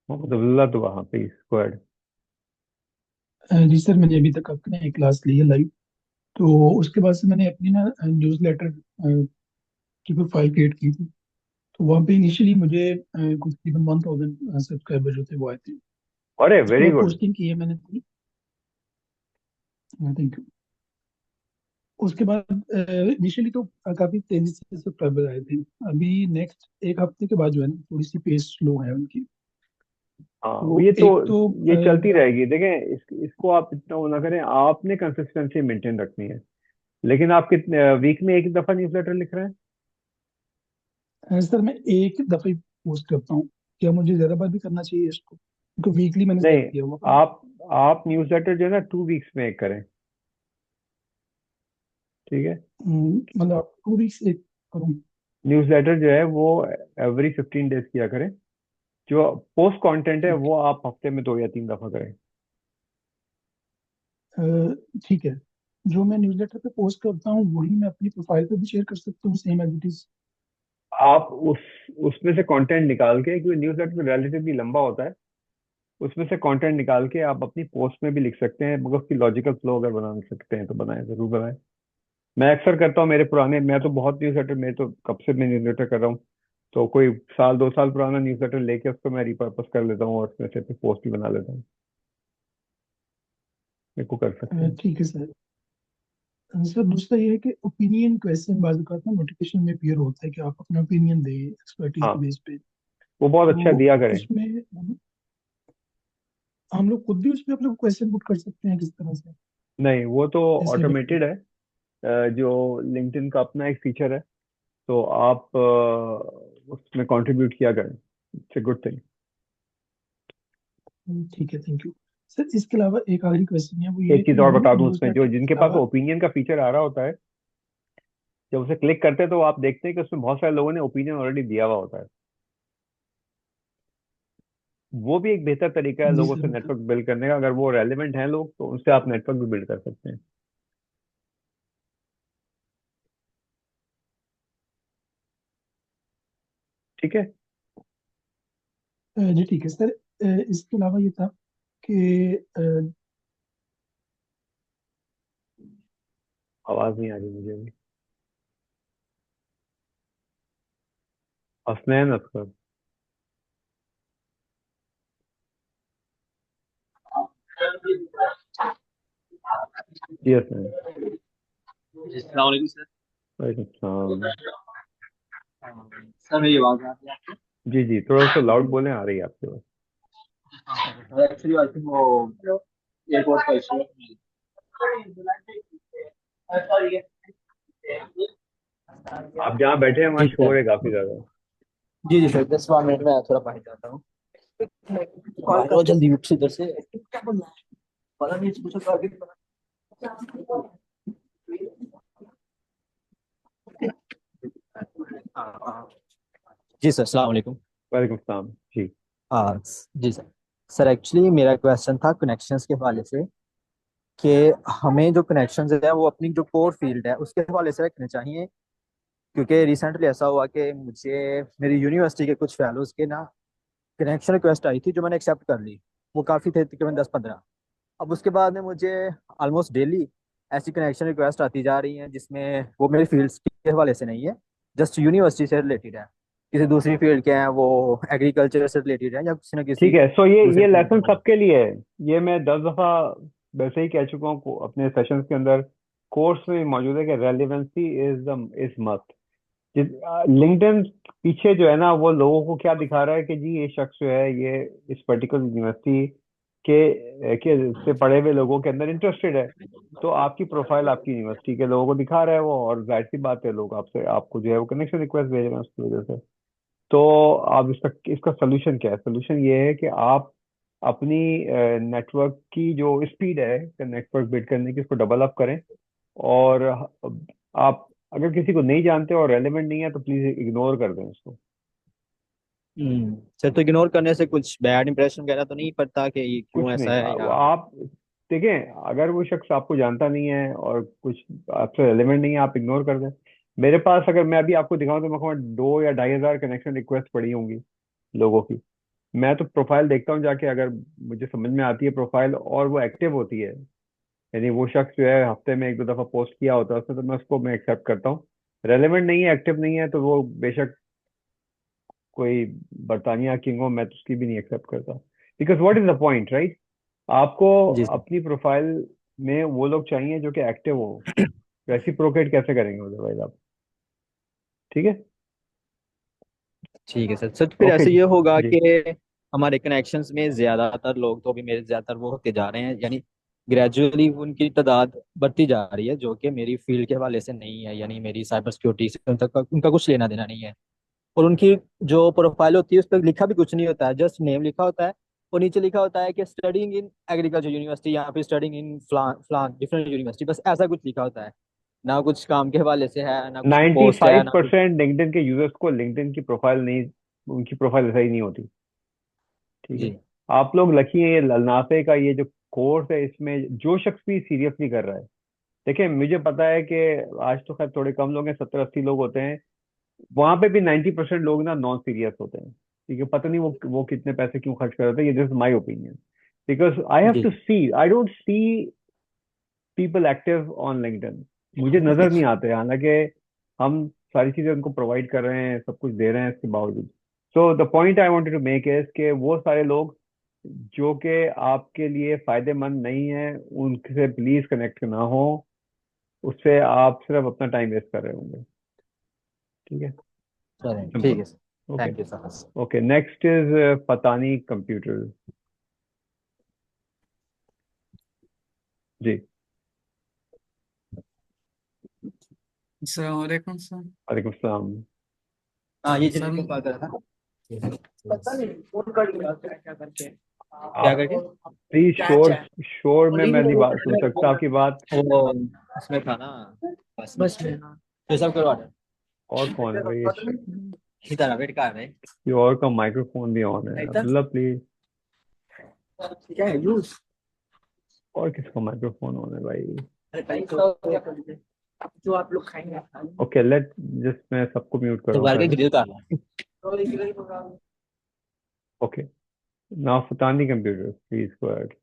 मोहम्मद अब्दुल्ला तो वहाँ प्लीज गो अहेड। जी सर, मैंने अभी तक अपने एक क्लास ली है लाइव। तो उसके बाद से मैंने अपनी ना न्यूज़ लेटर की प्रोफाइल क्रिएट की थी। तो वहाँ पे इनिशियली मुझे कुछ तकरीबन 1000 सब्सक्राइबर जो थे वो आए थे। अरे उसके वेरी बाद गुड। पोस्टिंग की है मैंने थी। Thank you. उसके बाद इनिशियली तो काफी तेजी से सब्सक्राइबर आए थे। अभी नेक्स्ट एक हफ्ते के बाद जो है ना, थोड़ी सी पेस स्लो है उनकी। हाँ, तो ये तो एक तो ये चलती मेरा रहेगी, देखें, इसको आप इतना वो ना करें, आपने कंसिस्टेंसी मेंटेन रखनी है। लेकिन आप कितने वीक में एक दफा न्यूज़लेटर लिख रहे हैं? सर मैं एक दफे पोस्ट करता हूँ। क्या मुझे ज्यादा बार भी करना चाहिए इसको, क्योंकि वीकली मैंने सेट नहीं, किया हुआ है। आप न्यूज़लेटर जो है ना 2 वीक्स में एक करें, ठीक है। मतलब 2 वीक्स एक करूँ? न्यूज़लेटर जो है वो एवरी 15 डेज किया करें। जो पोस्ट कंटेंट है ठीक वो आप हफ्ते में 2 या 3 दफा करें। अ, ठीक है। जो मैं न्यूज़लेटर पे पोस्ट करता हूँ वही मैं अपनी प्रोफाइल पे भी शेयर कर सकता हूँ, सेम एज इट इज? आप उसमें से कंटेंट निकाल के, क्योंकि न्यूज़लेटर रिलेटिवली लंबा होता है, उसमें से कंटेंट निकाल के आप अपनी पोस्ट में भी लिख सकते हैं, मगर उसकी लॉजिकल फ्लो अगर बना सकते हैं तो बनाएं, जरूर बनाएं। मैं अक्सर करता हूँ, मैं तो बहुत न्यूज़लेटर, मैं तो कब से मैं न्यूज़लेटर कर रहा हूँ, तो कोई 1-2 साल पुराना न्यूज़लेटर लेके उसको मैं रिपर्पस कर लेता हूँ, और उसमें से फिर पोस्ट भी बना लेता हूँ। मेरे को कर सकते हैं। ठीक है सर। सर दूसरा ये है कि ओपिनियन क्वेश्चन बाजू का ना नोटिफिकेशन में अपीयर होता है कि आप अपना ओपिनियन दें एक्सपर्टीज के हाँ, बेस पे। वो बहुत अच्छा तो दिया करें। उसमें हम लोग खुद भी उसमें अपना क्वेश्चन पुट कर सकते हैं किस तरह से? नहीं, वो तो जैसे ऑटोमेटेड है। जो लिंक्डइन का अपना एक फीचर है, तो आप उसमें कंट्रीब्यूट किया करें, इट्स ए गुड थिंग। ठीक है, थैंक यू। सर इसके अलावा एक आखिरी क्वेश्चन है, वो ये है एक कि चीज और मैंने ना बता दूं, न्यूज़ उसमें जो लेटर के जिनके पास अलावा ओपिनियन का फीचर आ रहा होता है, जब उसे क्लिक करते हैं तो आप देखते हैं कि उसमें बहुत सारे लोगों ने ओपिनियन ऑलरेडी दिया हुआ होता है। वो भी एक बेहतर तरीका है जी लोगों सर से मतलब नेटवर्क बिल्ड करने का। अगर वो रेलिवेंट हैं लोग, तो उनसे आप नेटवर्क भी बिल्ड कर सकते हैं, ठीक है। जी ठीक है सर। इसके अलावा ये था कि आवाज नहीं आ रही मुझे भी। हसनैन असगर। जी हसनैन। जी अस्सलाम वालेकुम सर। वालेकुम सलाम। सर मेरी आवाज़ आ रही है आपको? जी जी, थोड़ा सा लाउड बोलें, आ रही है आपकी आवाज। सर एक्चुअली आई थिंक वो एयरपोर्ट का इशू है। आप जहाँ बैठे हैं वहाँ जी शोर सर। है काफी ज्यादा। जी जी सर, 10 मिनट में थोड़ा बाहर जाता हूँ। बाहर आओ जल्दी उठ से इधर से। पता नहीं पूछो तो आगे। हाँ, हाँ। जी सर, अस्सलाम वालेकुम। वालेकुम सलाम जी। हाँ जी सर। सर एक्चुअली मेरा क्वेश्चन था कनेक्शंस के हवाले से कि हमें जो कनेक्शंस है वो अपनी जो कोर फील्ड है उसके हवाले से रखने चाहिए, क्योंकि रिसेंटली ऐसा हुआ कि मुझे मेरी यूनिवर्सिटी के कुछ फेलोज के ना कनेक्शन रिक्वेस्ट आई थी जो मैंने एक्सेप्ट कर ली। वो काफ़ी थे, तकरीबन 10-15। अब उसके बाद में मुझे ऑलमोस्ट डेली ऐसी कनेक्शन रिक्वेस्ट आती जा रही हैं जिसमें वो मेरे फील्ड्स के हवाले से नहीं है, जस्ट यूनिवर्सिटी से रिलेटेड है। किसी दूसरी फील्ड के हैं, वो एग्रीकल्चर से रिलेटेड है या किसी न ठीक किसी है, सो ये दूसरे फील्ड लेसन के हैं। सबके लिए है। ये मैं 10 दफा वैसे ही कह चुका हूँ अपने सेशंस के अंदर। कोर्स में मौजूद है कि रेलिवेंसी इज मस्ट। लिंक्डइन पीछे जो है ना, वो लोगों को क्या दिखा रहा है कि जी ये शख्स जो है ये इस पर्टिकुलर यूनिवर्सिटी के से पढ़े हुए लोगों के अंदर इंटरेस्टेड है। तो आपकी प्रोफाइल आपकी यूनिवर्सिटी के लोगों को दिखा रहा है वो, और जाहिर सी बात है लोग आपसे आपको जो है वो कनेक्शन रिक्वेस्ट भेज रहे हैं उसकी वजह से। तो आप इसका इसका सोल्यूशन क्या है? सोल्यूशन ये है कि आप अपनी नेटवर्क की जो स्पीड है नेटवर्क बिल्ड करने की, उसको डबल अप करें। और आप अगर किसी को नहीं जानते और रेलेवेंट नहीं है तो प्लीज इग्नोर कर दें उसको। सर, तो इग्नोर करने से कुछ बैड इंप्रेशन वगैरह तो नहीं पड़ता कि ये क्यों कुछ ऐसा नहीं, है या? आप देखें, अगर वो शख्स आपको जानता नहीं है और कुछ आपसे रेलेवेंट नहीं है, आप इग्नोर कर दें। मेरे पास अगर मैं अभी आपको दिखाऊं तो मेरे पास 2 या 2,500 कनेक्शन रिक्वेस्ट पड़ी होंगी लोगों की। मैं तो प्रोफाइल देखता हूँ जाके, अगर मुझे समझ में आती है प्रोफाइल और वो एक्टिव होती है, यानी वो शख्स जो है हफ्ते में 1-2 दफा पोस्ट किया होता है उसने, तो मैं उसको मैं एक्सेप्ट करता हूँ। रेलेवेंट नहीं है, एक्टिव नहीं है, तो वो बेशक कोई बरतानिया किंग हो, मैं तो उसकी भी नहीं एक्सेप्ट करता। Because what is the point, right? आपको जी सर। अपनी प्रोफाइल में वो लोग चाहिए जो कि एक्टिव हो। रेसिप्रोकेट कैसे करेंगे अदरवाइज आप? ठीक है। ठीक है सर। सर तो फिर ओके ऐसे जी। ये होगा जी। कि हमारे कनेक्शंस में ज्यादातर लोग तो अभी मेरे ज्यादातर वो होते जा रहे हैं, यानी ग्रेजुअली उनकी तादाद बढ़ती जा रही है जो कि मेरी फील्ड के हवाले से नहीं है, यानी मेरी साइबर सिक्योरिटी से उनका कुछ लेना देना नहीं है। और उनकी जो प्रोफाइल होती है उस पर लिखा भी कुछ नहीं होता है, जस्ट नेम लिखा होता है और नीचे लिखा होता है कि स्टडिंग इन एग्रीकल्चर यूनिवर्सिटी या फिर स्टडिंग इन फ्लान फ्लान डिफरेंट यूनिवर्सिटी, बस ऐसा कुछ लिखा होता है। ना कुछ काम के हवाले से है, ना कुछ नाइन्टी पोस्ट है, फाइव ना कुछ। परसेंट लिंक्डइन के यूजर्स को लिंक्डइन की प्रोफाइल नहीं, उनकी प्रोफाइल सही नहीं होती। ठीक है। जी आप लोग लकी हैं, ये ललनाफे का ये जो कोर्स है, इसमें जो शख्स भी सीरियसली कर रहा है। देखिए मुझे पता है कि आज तो खैर थोड़े कम लोग हैं, 70-80 लोग होते हैं। वहां पे भी 90% लोग ना नॉन सीरियस होते हैं। ठीक है, पता नहीं वो कितने पैसे क्यों खर्च कर रहे थे, ये this my opinion. Because I have जी to see, I don't see people active on LinkedIn. मुझे नजर नहीं आते, हालांकि हम सारी चीजें उनको प्रोवाइड कर रहे हैं, सब कुछ दे रहे हैं इसके बावजूद। So the point I wanted to make is कि वो सारे लोग जो कि आपके लिए फायदेमंद नहीं है, उनसे प्लीज कनेक्ट ना हो। उससे आप सिर्फ अपना टाइम वेस्ट कर रहे होंगे। ठीक है। सर, ठीक सिंपल। है sir. Okay. Thank you sir. Okay, next is Patani computer. जी। अस्सलाम वालेकुम सर। वालेकुम सलाम। हाँ, ये सर जिसको कॉल करा था। पता नहीं फोन कर लिया क्या करके। क्या आप करके? प्लीज कैच शोर, है। शोर में बोली मैं नहीं नहीं वो बात सुन सकता आपकी बात। वो उसमें था ना। बस में हाँ। तो सब करो ऑर्डर। और कौन है भाई? इधर वेट कर रहे। ये और का माइक्रोफोन भी ऑन है, इधर अब्दुल्ला प्लीज। क्या है यूज? और किसका माइक्रोफोन ऑन है भाई? अरे भाई तो क्या कर लीजिए जो आप लोग खाएंगे। ओके, लेट जस्ट मैं सबको म्यूट कर तो रहा हूँ बाहर के पहले। ग्रिल कर। Okay, now Fatani computer please go ahead.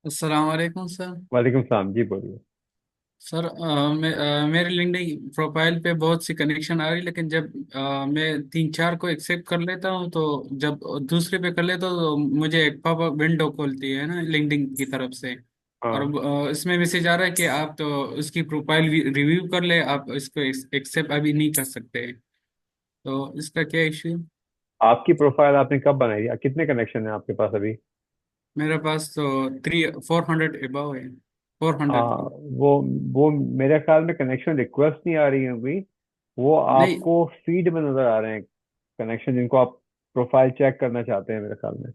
अस्सलाम वालेकुम सर। वालेकुम सलाम जी, बोलिए। सर मेरे लिंक्डइन प्रोफाइल पे बहुत सी कनेक्शन आ रही, लेकिन जब मैं तीन चार को एक्सेप्ट कर लेता हूँ तो जब दूसरे पे कर लेता हूँ तो मुझे एक पॉपअप विंडो खोलती है ना लिंक्डइन की तरफ से। और हाँ, इसमें मैसेज आ रहा है कि आप तो उसकी प्रोफाइल रिव्यू कर ले, आप इसको एक्सेप्ट अभी नहीं कर सकते। तो इसका क्या इश्यू है? आपकी प्रोफाइल आपने कब बनाई है? कितने कनेक्शन है आपके पास अभी? मेरे पास तो 400 एबव है, 400 हाँ, को। वो वो मेरे ख्याल में कनेक्शन रिक्वेस्ट नहीं आ रही होगी। वो नहीं। आपको फीड में नजर आ रहे हैं कनेक्शन, जिनको आप प्रोफाइल चेक करना चाहते हैं मेरे ख्याल में।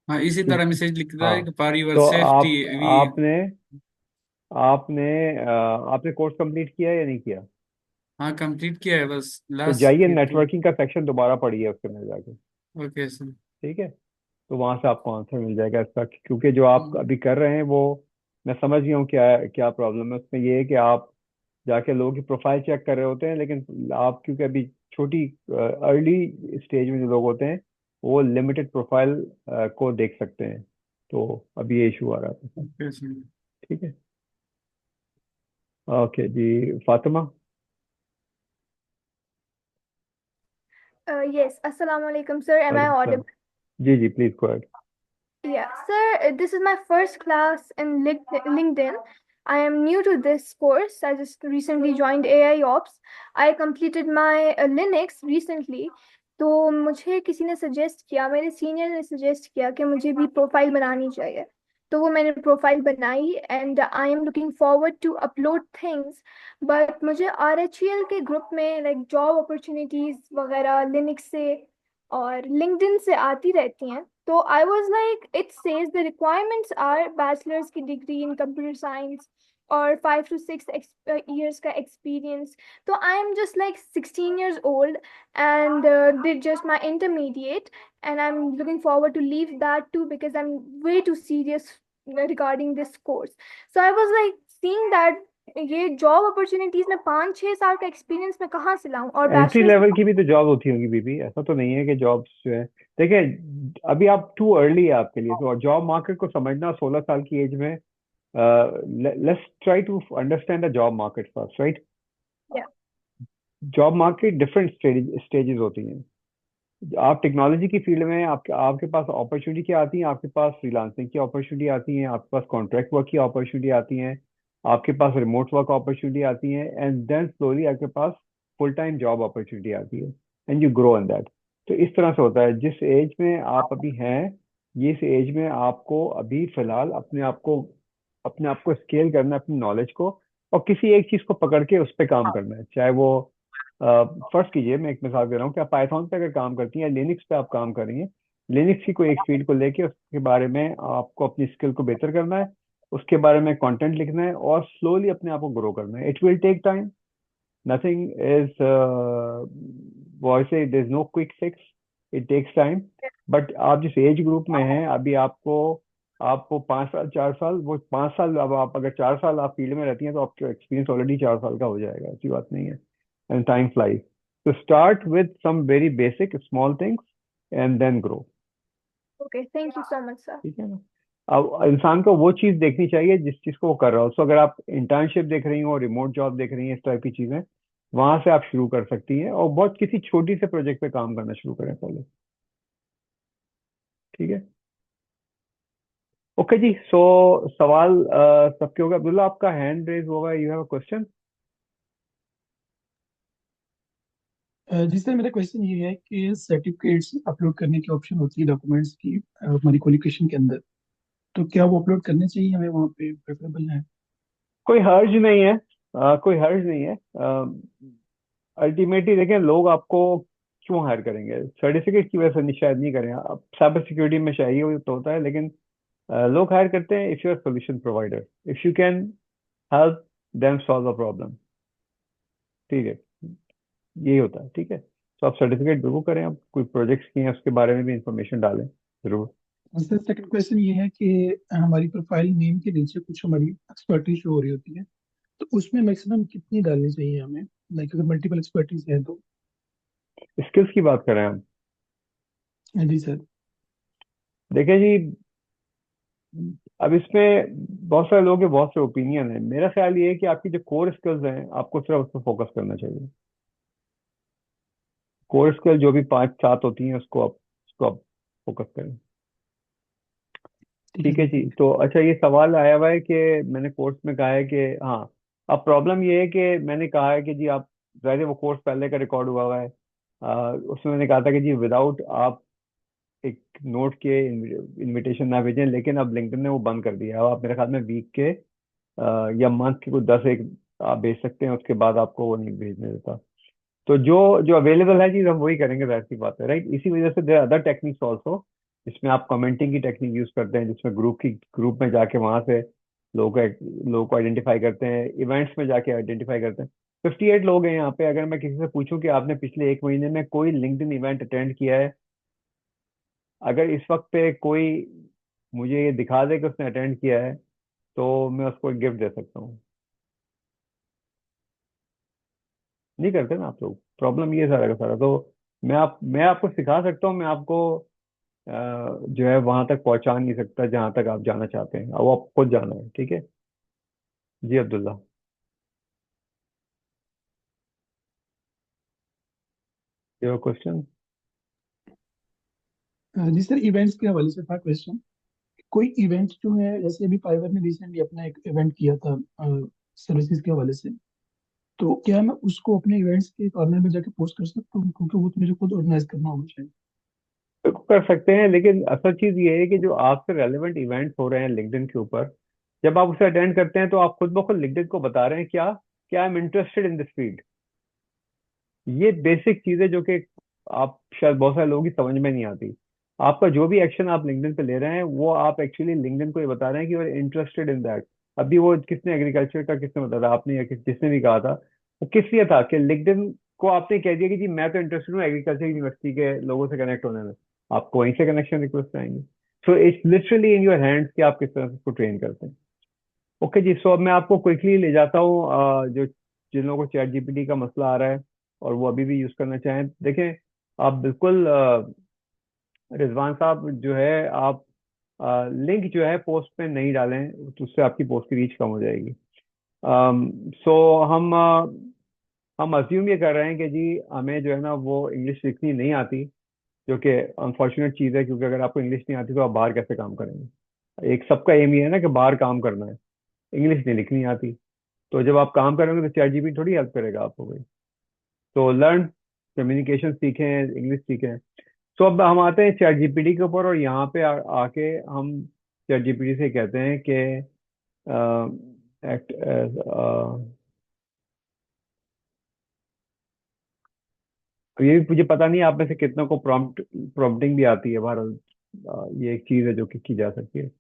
हाँ, इसी तरह क्योंकि मैसेज लिख रहा है हाँ, कि फॉर योर तो सेफ्टी आप वी। आपने आपने आपने कोर्स कंप्लीट किया है या नहीं किया? हाँ, कंप्लीट किया है, बस तो लास्ट जाइए के 2। नेटवर्किंग का सेक्शन दोबारा पढ़िए उसके अंदर जाके। Okay sir. ठीक है, तो वहां से आपको आंसर मिल जाएगा इसका, क्योंकि जो आप अभी कर रहे हैं वो मैं समझ गया हूँ क्या क्या प्रॉब्लम है उसमें। ये है कि आप जाके लोगों की प्रोफाइल चेक कर रहे होते हैं, लेकिन आप क्योंकि अभी छोटी अर्ली स्टेज में जो लोग होते हैं वो लिमिटेड प्रोफाइल को देख सकते हैं। तो अभी ये इशू आ रहा था। Okay sir. ठीक है, ओके जी। Fatima. Yes, Assalamu alaikum, sir. Am I वालेकुम सलाम। audible? जी जी, please go ahead. Yeah, sir, this is my first class in LinkedIn. I am new to this course. I just recently joined AI Ops. I completed my Linux recently. तो मुझे किसी ने suggest किया, मेरे senior ने suggest किया कि मुझे भी प्रोफाइल बनानी चाहिए। तो वो मैंने प्रोफाइल बनाई and I am looking forward to upload things. But मुझे आरएचएल के ग्रुप में लाइक जॉब अपॉर्चुनिटीज वगैरह लिनक्स से और लिंक्डइन से आती रहती हैं। तो I was like it says the requirements are bachelor's की डिग्री इन कंप्यूटर साइंस और 5 to 6 years का एक्सपीरियंस। तो I am just like 16 years old and did just my intermediate, and I'm looking forward to leave that too because I'm way too serious regarding this course. So I was like seeing that ये job opportunities में 5-6 साल का experience मैं कहाँ से लाऊं और entry bachelors. Level की भी तो जॉब होती होगी बीबी, ऐसा तो नहीं है कि जॉब्स जो है। देखिए, अभी आप टू अर्ली है आपके लिए, तो जॉब मार्केट को समझना 16 साल की एज में। Let's try to understand the job market first, right? या जॉब मार्केट डिफरेंट स्टेजेस होती हैं। आप टेक्नोलॉजी की फील्ड में आपके आपके पास अपॉर्चुनिटी क्या आती है? आपके पास फ्रीलांसिंग की अपॉर्चुनिटी आती है, आपके पास कॉन्ट्रैक्ट वर्क की अपॉर्चुनिटी आती है, आपके पास रिमोट वर्क अपॉर्चुनिटी आती है, एंड देन स्लोली आपके पास फुल टाइम जॉब अपॉर्चुनिटी आती है, and you grow in that. तो इस तरह से होता है। जिस एज में आप अभी हैं, ये इस एज में आपको अभी फिलहाल अपने आप को स्केल करना है, अपनी नॉलेज को, और किसी एक चीज को पकड़ के उस पर काम करना है। चाहे वो फर्स्ट कीजिए, मैं एक मिसाल दे रहा हूँ कि आप पाइथन पे अगर काम करती हैं, लिनक्स पे आप काम कर रही हैं, लिनक्स की कोई एक फील्ड को लेके उसके बारे में आपको अपनी स्किल को बेहतर करना है, उसके बारे में कंटेंट लिखना है और स्लोली अपने आप को ग्रो करना है। It will take time. Nothing is voice, there is no quick fix. It takes time. But आप जिस एज ग्रुप में हैं अभी, आपको आपको 5 साल 4 साल, वो 5 साल, अब आप अगर 4 साल आप फील्ड में रहती हैं तो आपका एक्सपीरियंस ऑलरेडी 4 साल का हो जाएगा। ऐसी बात नहीं है। And time flies. तो start with some very basic small things and then grow. Okay, thank you so much sir. ठीक है ना? अब इंसान को वो चीज देखनी चाहिए जिस चीज को वो कर रहा हो। सो अगर आप इंटर्नशिप देख रही हो, रिमोट जॉब देख रही हैं, इस टाइप की चीजें, वहां से आप शुरू कर सकती हैं और बहुत किसी छोटी से प्रोजेक्ट पे काम करना शुरू करें पहले। ठीक है, ओके जी। सो सवाल सबके होगा। अब्दुल्ला, आपका हैंड रेज होगा, यू हैव अ क्वेश्चन। जी सर, मेरा क्वेश्चन ये है कि सर्टिफिकेट्स अपलोड करने की ऑप्शन होती है डॉक्यूमेंट्स की हमारी क्वालिफिकेशन के अंदर, तो क्या वो अपलोड करने चाहिए हमें वहाँ पे प्रेफरेबल है? कोई हर्ज नहीं है। कोई हर्ज नहीं है। अल्टीमेटली देखें, लोग आपको क्यों हायर करेंगे? सर्टिफिकेट की वजह से शायद नहीं करें। अब साइबर सिक्योरिटी में चाहिए वो तो होता है, लेकिन लोग हायर करते हैं if you are solution provider, if you can help them solve a problem. ठीक है, यही होता है। ठीक है, तो आप सर्टिफिकेट जरूर करें। आप कोई प्रोजेक्ट्स किए हैं उसके बारे में भी इंफॉर्मेशन डालें जरूर। सर, सेकंड क्वेश्चन ये है कि हमारी प्रोफाइल नेम के नीचे कुछ हमारी एक्सपर्टीज शो हो रही होती है, तो उसमें मैक्सिमम कितनी डालनी चाहिए हमें, लाइक अगर मल्टीपल एक्सपर्टीज है तो? स्किल्स की बात करें हम, जी सर। देखें जी, अब इसमें बहुत सारे लोगों के बहुत से ओपिनियन है। मेरा ख्याल ये है कि आपकी जो कोर स्किल्स हैं आपको सिर्फ उस पर फोकस करना चाहिए। कोर स्किल जो भी 5 7 होती हैं उसको आप फोकस करें। ठीक है ठीक है सर। जी। तो अच्छा, ये सवाल आया हुआ है कि मैंने कोर्स में कहा है कि हाँ, अब प्रॉब्लम ये है कि मैंने कहा है कि जी आप, जाहिर है वो कोर्स पहले का रिकॉर्ड हुआ हुआ है। उसमें मैंने कहा था कि जी विदाउट आप एक नोट के इनविटेशन ना भेजें, लेकिन अब लिंक्डइन ने वो बंद कर दिया है। अब आप मेरे ख्याल में वीक के या मंथ के कुछ 10 एक आप भेज सकते हैं, उसके बाद आपको वो नहीं भेजने देता। तो जो जो अवेलेबल है जी हम वही करेंगे, जाहिर सी बात है, राइट। इसी वजह से देयर अदर टेक्निक्स ऑल्सो, जिसमें आप कमेंटिंग की टेक्निक यूज करते हैं, जिसमें ग्रुप में जाके वहां से लोगों को आइडेंटिफाई करते हैं, इवेंट्स में जाके आइडेंटिफाई करते हैं। 58 लोग हैं यहाँ पे। अगर मैं किसी से पूछूं कि आपने पिछले 1 महीने में कोई लिंक्डइन इवेंट अटेंड किया है, अगर इस वक्त पे कोई मुझे ये दिखा दे कि उसने अटेंड किया है, तो मैं उसको एक गिफ्ट दे सकता हूँ। नहीं करते ना आप लोग। प्रॉब्लम ये है सारा का सारा। तो मैं आपको सिखा सकता हूँ, मैं आपको जो है वहां तक पहुंचा नहीं सकता जहां तक आप जाना चाहते हैं। अब आप खुद जाना है, ठीक है। जी अब्दुल्ला, योर क्वेश्चन। जी सर, इवेंट्स के हवाले से था क्वेश्चन। कोई इवेंट जो है, जैसे अभी फाइवर ने रिसेंटली अपना एक इवेंट किया था सर्विसेज के हवाले से, तो क्या मैं उसको अपने इवेंट्स के कॉर्नर में जाके पोस्ट कर सकता हूँ, क्योंकि वो तो मुझे खुद ऑर्गेनाइज करना होगा शायद। बिल्कुल कर सकते हैं, लेकिन असल चीज ये है कि जो आपसे रेलेवेंट इवेंट्स हो रहे हैं लिंक्डइन के ऊपर, जब आप उसे अटेंड करते हैं तो आप खुद ब खुद लिंक्डइन को बता रहे हैं क्या, क्या I am interested in this field. ये बेसिक चीजें जो कि आप शायद बहुत सारे लोगों की समझ में नहीं आती। आपका जो भी एक्शन आप लिंक्डइन पे ले रहे हैं, वो आप एक्चुअली लिंक्डइन को ये बता रहे हैं कि you are interested in that. अभी वो किसने, एग्रीकल्चर का किसने बताया था, आपने या जिसने भी कहा था, वो किस लिए था कि लिंक्डइन को आपने कह दिया कि जी मैं तो इंटरेस्टेड हूँ एग्रीकल्चर यूनिवर्सिटी के लोगों से कनेक्ट होने में, आपको वहीं से कनेक्शन रिक्वेस्ट आएंगे। So it's literally in your hands कि आप किस तरह से उसको ट्रेन करते हैं। ओके जी। सो अब मैं आपको क्विकली ले जाता हूँ जो जिन लोगों को चैट जीपीटी का मसला आ रहा है और वो अभी भी यूज करना चाहें, देखें, आप बिल्कुल रिजवान साहब जो है, आप लिंक जो है पोस्ट में नहीं डालें, तो उससे आपकी पोस्ट की रीच कम हो जाएगी। सो हम अज्यूम ये कर रहे हैं कि जी हमें जो है ना वो इंग्लिश लिखनी नहीं आती, जो कि अनफॉर्चुनेट चीज़ है, क्योंकि अगर आपको इंग्लिश नहीं आती तो आप बाहर कैसे काम करेंगे। एक सबका एम ही है ना कि बाहर काम करना है, इंग्लिश नहीं लिखनी आती। तो जब आप काम करोगे तो चैट जीपीटी थोड़ी हेल्प करेगा आपको भाई। तो लर्न, कम्युनिकेशन सीखें, इंग्लिश सीखें। तो अब हम आते हैं चैट जीपीटी के ऊपर, और यहाँ पे आके हम चैट जीपीटी से कहते हैं कि एक्ट एज, ये भी मुझे पता नहीं आप में से कितनों को प्रॉम्प्टिंग भी आती है बहरहाल। ये एक चीज है जो कि की जा सकती है।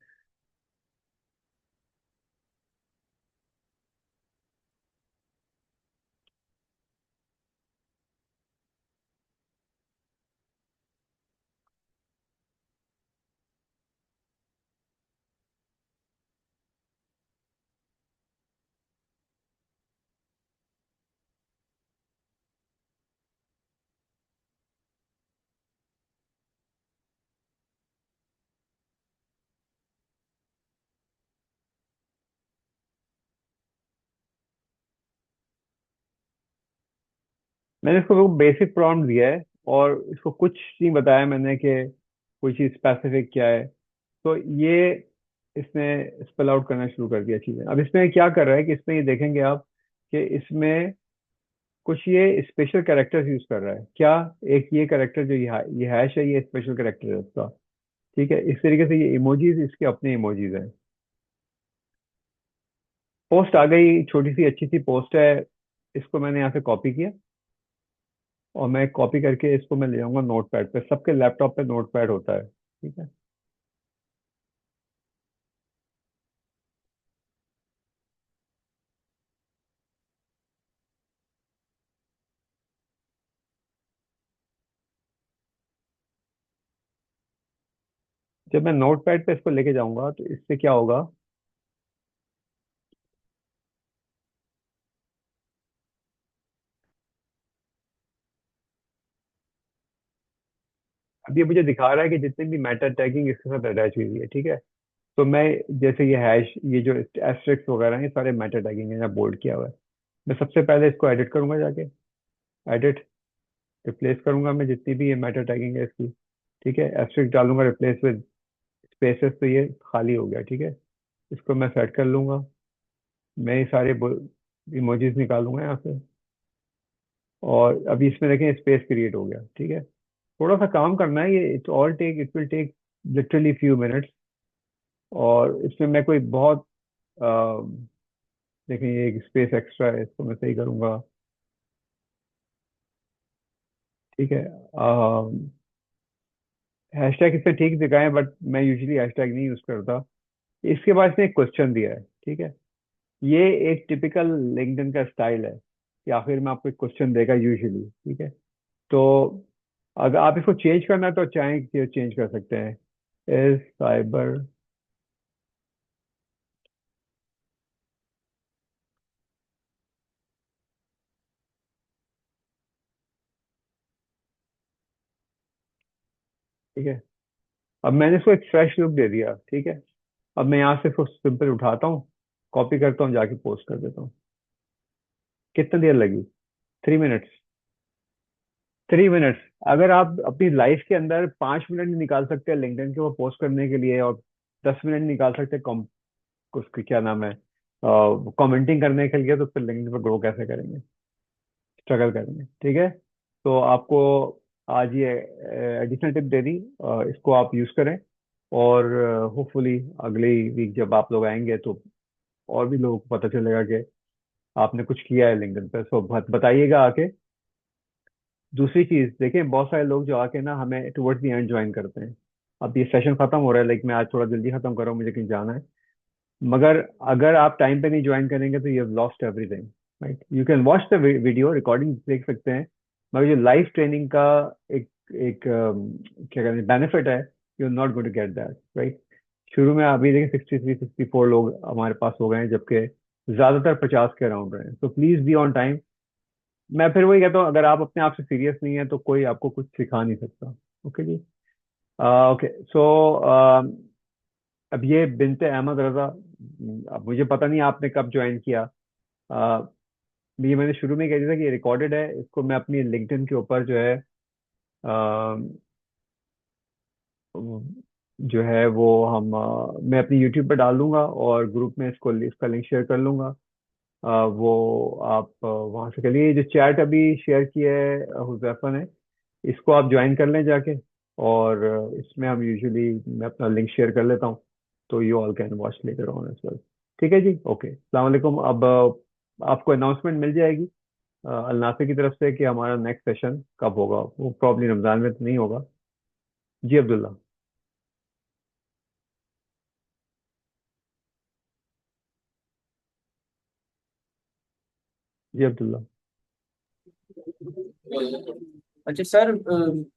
मैंने इसको बेसिक प्रॉम्प्ट दिया है और इसको कुछ नहीं बताया मैंने कि कोई चीज स्पेसिफिक क्या है। तो ये इसने स्पेल आउट करना शुरू कर दिया चीजें। अब इसमें क्या कर रहा है कि इसमें ये देखेंगे आप कि इसमें कुछ ये स्पेशल कैरेक्टर्स यूज कर रहा है क्या। एक ये कैरेक्टर जो ये हैश है, ये स्पेशल कैरेक्टर है उसका। ठीक है, इस तरीके से ये इमोजीज इसके अपने इमोजीज हैं। पोस्ट आ गई, छोटी सी अच्छी सी पोस्ट है। इसको मैंने यहाँ से कॉपी किया और मैं कॉपी करके इसको मैं ले जाऊंगा नोट पैड पे। सबके लैपटॉप पे नोट पैड होता है, ठीक है। जब मैं नोट पैड पे इसको लेके जाऊंगा तो इससे क्या होगा, अब ये मुझे दिखा रहा है कि जितनी भी मेटा टैगिंग इसके साथ अटैच हुई है, ठीक है। तो मैं जैसे ये हैश, ये जो एस्ट्रिक्स वगैरह हैं, ये सारे मेटा टैगिंग है, यहाँ बोल्ड किया हुआ है। मैं सबसे पहले इसको एडिट करूंगा जाके, एडिट, रिप्लेस करूंगा मैं जितनी भी ये मेटा टैगिंग है इसकी। ठीक है, एस्ट्रिक्स डालूंगा, रिप्लेस विद स्पेसेस, तो ये खाली हो गया। ठीक है, इसको मैं सेट कर लूंगा। मैं ये सारे इमोजीज निकालूंगा यहाँ से, और अभी इसमें देखें स्पेस क्रिएट हो गया। ठीक है, थोड़ा सा काम करना है, ये it will take literally few minutes. और इसमें मैं कोई बहुत देखें, ये एक स्पेस एक्स्ट्रा है, इसको मैं सही करूंगा। ठीक है, हैशटैग इससे ठीक दिखाएं, बट मैं यूजुअली हैशटैग नहीं यूज करता। इसके बाद इसने एक क्वेश्चन दिया है। ठीक है, ये एक टिपिकल लिंक्डइन का स्टाइल है कि आखिर में आपको एक क्वेश्चन देगा यूजुअली। ठीक है, तो अगर आप इसको चेंज करना है तो चाहें कि चेंज कर सकते हैं। इज साइबर, ठीक है, अब मैंने इसको एक फ्रेश लुक दे दिया। ठीक है, अब मैं यहाँ से इसको सिंपल उठाता हूँ, कॉपी करता हूँ, जाके पोस्ट कर देता हूँ। कितनी देर लगी? 3 मिनट्स। 3 मिनट्स। अगर आप अपनी लाइफ के अंदर 5 मिनट निकाल सकते हैं लिंक्डइन के ऊपर पोस्ट करने के लिए, और 10 मिनट निकाल सकते हैं उसकी क्या नाम है, कमेंटिंग करने के लिए, तो फिर लिंक्डइन पर ग्रो कैसे करेंगे? स्ट्रगल करेंगे। ठीक है, तो आपको आज ये एडिशनल टिप दे दी, इसको आप यूज करें, और होपफुली अगली वीक जब आप लोग आएंगे तो और भी लोगों को पता चलेगा कि आपने कुछ किया है लिंक्डइन पे। सो बताइएगा आके। दूसरी चीज देखें, बहुत सारे लोग जो आके ना हमें टुवर्ड्स द एंड ज्वाइन करते हैं। अब ये सेशन खत्म हो रहा है, लाइक मैं आज थोड़ा जल्दी खत्म कर रहा हूँ, मुझे कहीं जाना है। मगर अगर आप टाइम पे नहीं ज्वाइन करेंगे तो you have lost everything. Right, you can watch the video recording, देख सकते हैं, मगर जो लाइव ट्रेनिंग का एक एक क्या कहते हैं बेनिफिट है, you are not going to get that. Right, शुरू में अभी देखिए 63-64 लोग हमारे पास हो गए हैं, जबकि ज्यादातर 50 के अराउंड रहे हैं। तो प्लीज बी ऑन टाइम। मैं फिर वही कहता हूँ, अगर आप अपने आप से सीरियस नहीं है तो कोई आपको कुछ सिखा नहीं सकता। ओके जी। ओके, सो अब ये बिनते अहमद रजा, अब मुझे पता नहीं आपने कब ज्वाइन किया। अ, ये मैंने शुरू में कह दिया था कि ये रिकॉर्डेड है, इसको मैं अपनी लिंक्डइन के ऊपर जो है जो है वो मैं अपनी यूट्यूब पे डाल दूंगा, और ग्रुप में इसका लिंक शेयर कर लूंगा। वो आप वहां से कर लिए। जो चैट अभी शेयर किया है हुजैफा ने, इसको आप ज्वाइन कर लें जाके, और इसमें हम यूजुअली मैं अपना लिंक शेयर कर लेता हूँ, तो you all can watch later on as well. ठीक है जी, ओके, अस्सलाम वालेकुम। अब आपको अनाउंसमेंट मिल जाएगी अलनाफे की तरफ से कि हमारा नेक्स्ट सेशन कब होगा। वो प्रॉब्ली रमजान में तो नहीं होगा। जी अब्दुल्ला। जी अब्दुल्ला। अच्छा सर,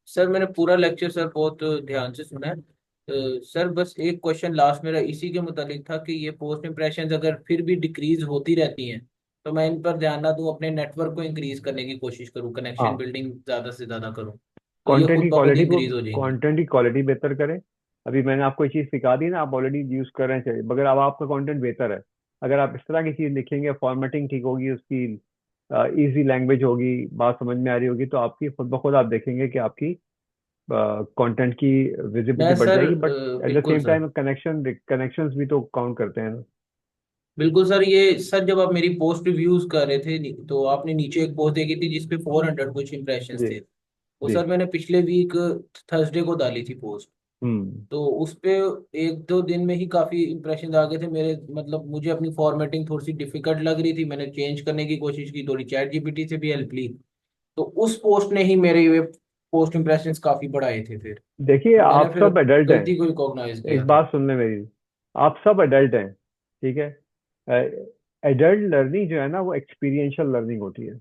सर मैंने पूरा लेक्चर सर बहुत ध्यान से सुना है। सर बस एक क्वेश्चन लास्ट मेरा इसी के मुतालिक था कि ये पोस्ट इम्प्रेशंस अगर फिर भी डिक्रीज होती रहती हैं तो मैं इन पर ध्यान ना दूं, अपने नेटवर्क को इंक्रीज करने की कोशिश करूं, कनेक्शन हाँ, बिल्डिंग ज्यादा से ज्यादा करूं, तो ये कंटेंट खुद की ब खुद क्वालिटी को इंक्रीज हो जाएंगी। कंटेंट की क्वालिटी बेहतर करें। अभी मैंने आपको ये चीज़ सिखा दी ना, आप ऑलरेडी यूज कर रहे हैं, चाहिए, मगर अब आपका कंटेंट बेहतर है। अगर आप इस तरह की चीज़ लिखेंगे, फॉर्मेटिंग ठीक होगी उसकी, इजी लैंग्वेज होगी, बात समझ में आ रही होगी, तो आपकी खुद ब खुद आप देखेंगे कि आपकी कंटेंट की विजिबिलिटी मैं बढ़ सर जाएगी। बट एट द बिल्कुल सेम सर, टाइम कनेक्शंस भी तो काउंट करते हैं ना। बिल्कुल सर। ये सर जब आप मेरी पोस्ट रिव्यूज कर रहे थे तो आपने नीचे एक पोस्ट देखी थी जिसपे 400 कुछ इंप्रेशंस जी। थे। वो जी। सर मैंने पिछले वीक थर्सडे को डाली थी पोस्ट। हम्म। तो उस पे 1-2 दिन में ही काफी इंप्रेशन आ गए थे मेरे। मतलब मुझे अपनी फॉर्मेटिंग थोड़ी सी डिफिकल्ट लग रही थी, मैंने चेंज करने की कोशिश की, थोड़ी चैट जीपीटी से भी हेल्प ली, तो उस पोस्ट ने ही मेरे वे पोस्ट इंप्रेशंस काफी बढ़ाए थे फिर। देखिए, तो मैंने आप फिर सब एडल्ट हैं। गलती को रिकॉग्नाइज एक किया था। बात सुन ले मेरी, आप सब एडल्ट हैं। ठीक है, एडल्ट लर्निंग जो है ना, वो एक्सपीरियंशियल लर्निंग होती है।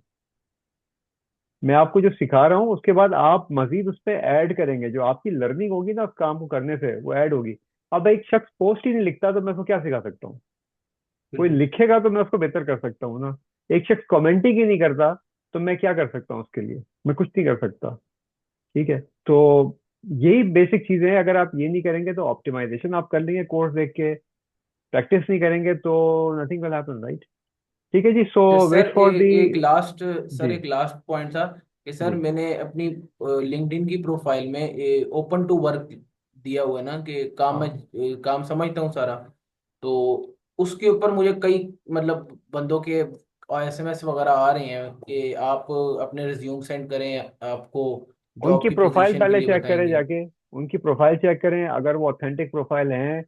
मैं आपको जो सिखा रहा हूँ उसके बाद आप मजीद उस पर ऐड करेंगे, जो आपकी लर्निंग होगी ना उस काम को करने से, वो ऐड होगी। अब एक शख्स पोस्ट ही नहीं लिखता तो मैं उसको क्या सिखा सकता हूँ? कोई बिल्कुल। लिखेगा तो मैं उसको बेहतर कर सकता हूँ ना। एक शख्स कमेंटिंग ही नहीं करता तो मैं क्या कर सकता हूँ उसके लिए? मैं कुछ नहीं कर सकता। ठीक है, तो यही बेसिक चीजें हैं। अगर आप ये नहीं करेंगे तो ऑप्टिमाइजेशन आप कर लेंगे कोर्स देख के, प्रैक्टिस नहीं करेंगे तो नथिंग विल हैपन, राइट? ठीक है जी, सो तो सर वेट फॉर दी। एक लास्ट सर जी एक लास्ट पॉइंट था कि सर जी। मैंने अपनी लिंक्डइन की प्रोफाइल में ओपन टू वर्क दिया हुआ है ना, कि काम में हाँ, काम समझता हूँ सारा। तो उसके ऊपर मुझे कई मतलब बंदों के एसएमएस वगैरह आ रहे हैं कि आप अपने रिज्यूम सेंड करें, आपको जॉब उनकी की प्रोफाइल पोजीशन के पहले लिए चेक करें बताएंगे। जाके, उनकी प्रोफाइल चेक करें, अगर वो ऑथेंटिक प्रोफाइल हैं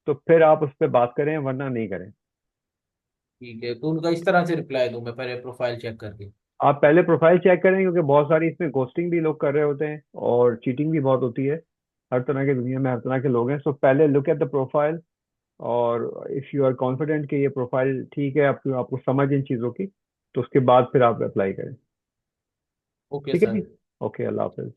तो फिर आप उस पर बात करें, वरना नहीं करें। ठीक है, तो उनका इस तरह से रिप्लाई दूं मैं पहले प्रोफाइल चेक करके? आप पहले प्रोफाइल चेक करें, क्योंकि बहुत सारी इसमें घोस्टिंग भी लोग कर रहे होते हैं और चीटिंग भी बहुत होती है। हर तरह की दुनिया में हर तरह के लोग हैं, सो पहले लुक एट द प्रोफाइल। और इफ़ यू आर कॉन्फिडेंट कि ये प्रोफाइल ठीक है, आपको आपको समझ इन चीज़ों की, तो उसके बाद फिर आप अप्लाई करें। ओके ठीक है सर। जी। ओके, अल्लाह हाफिज़।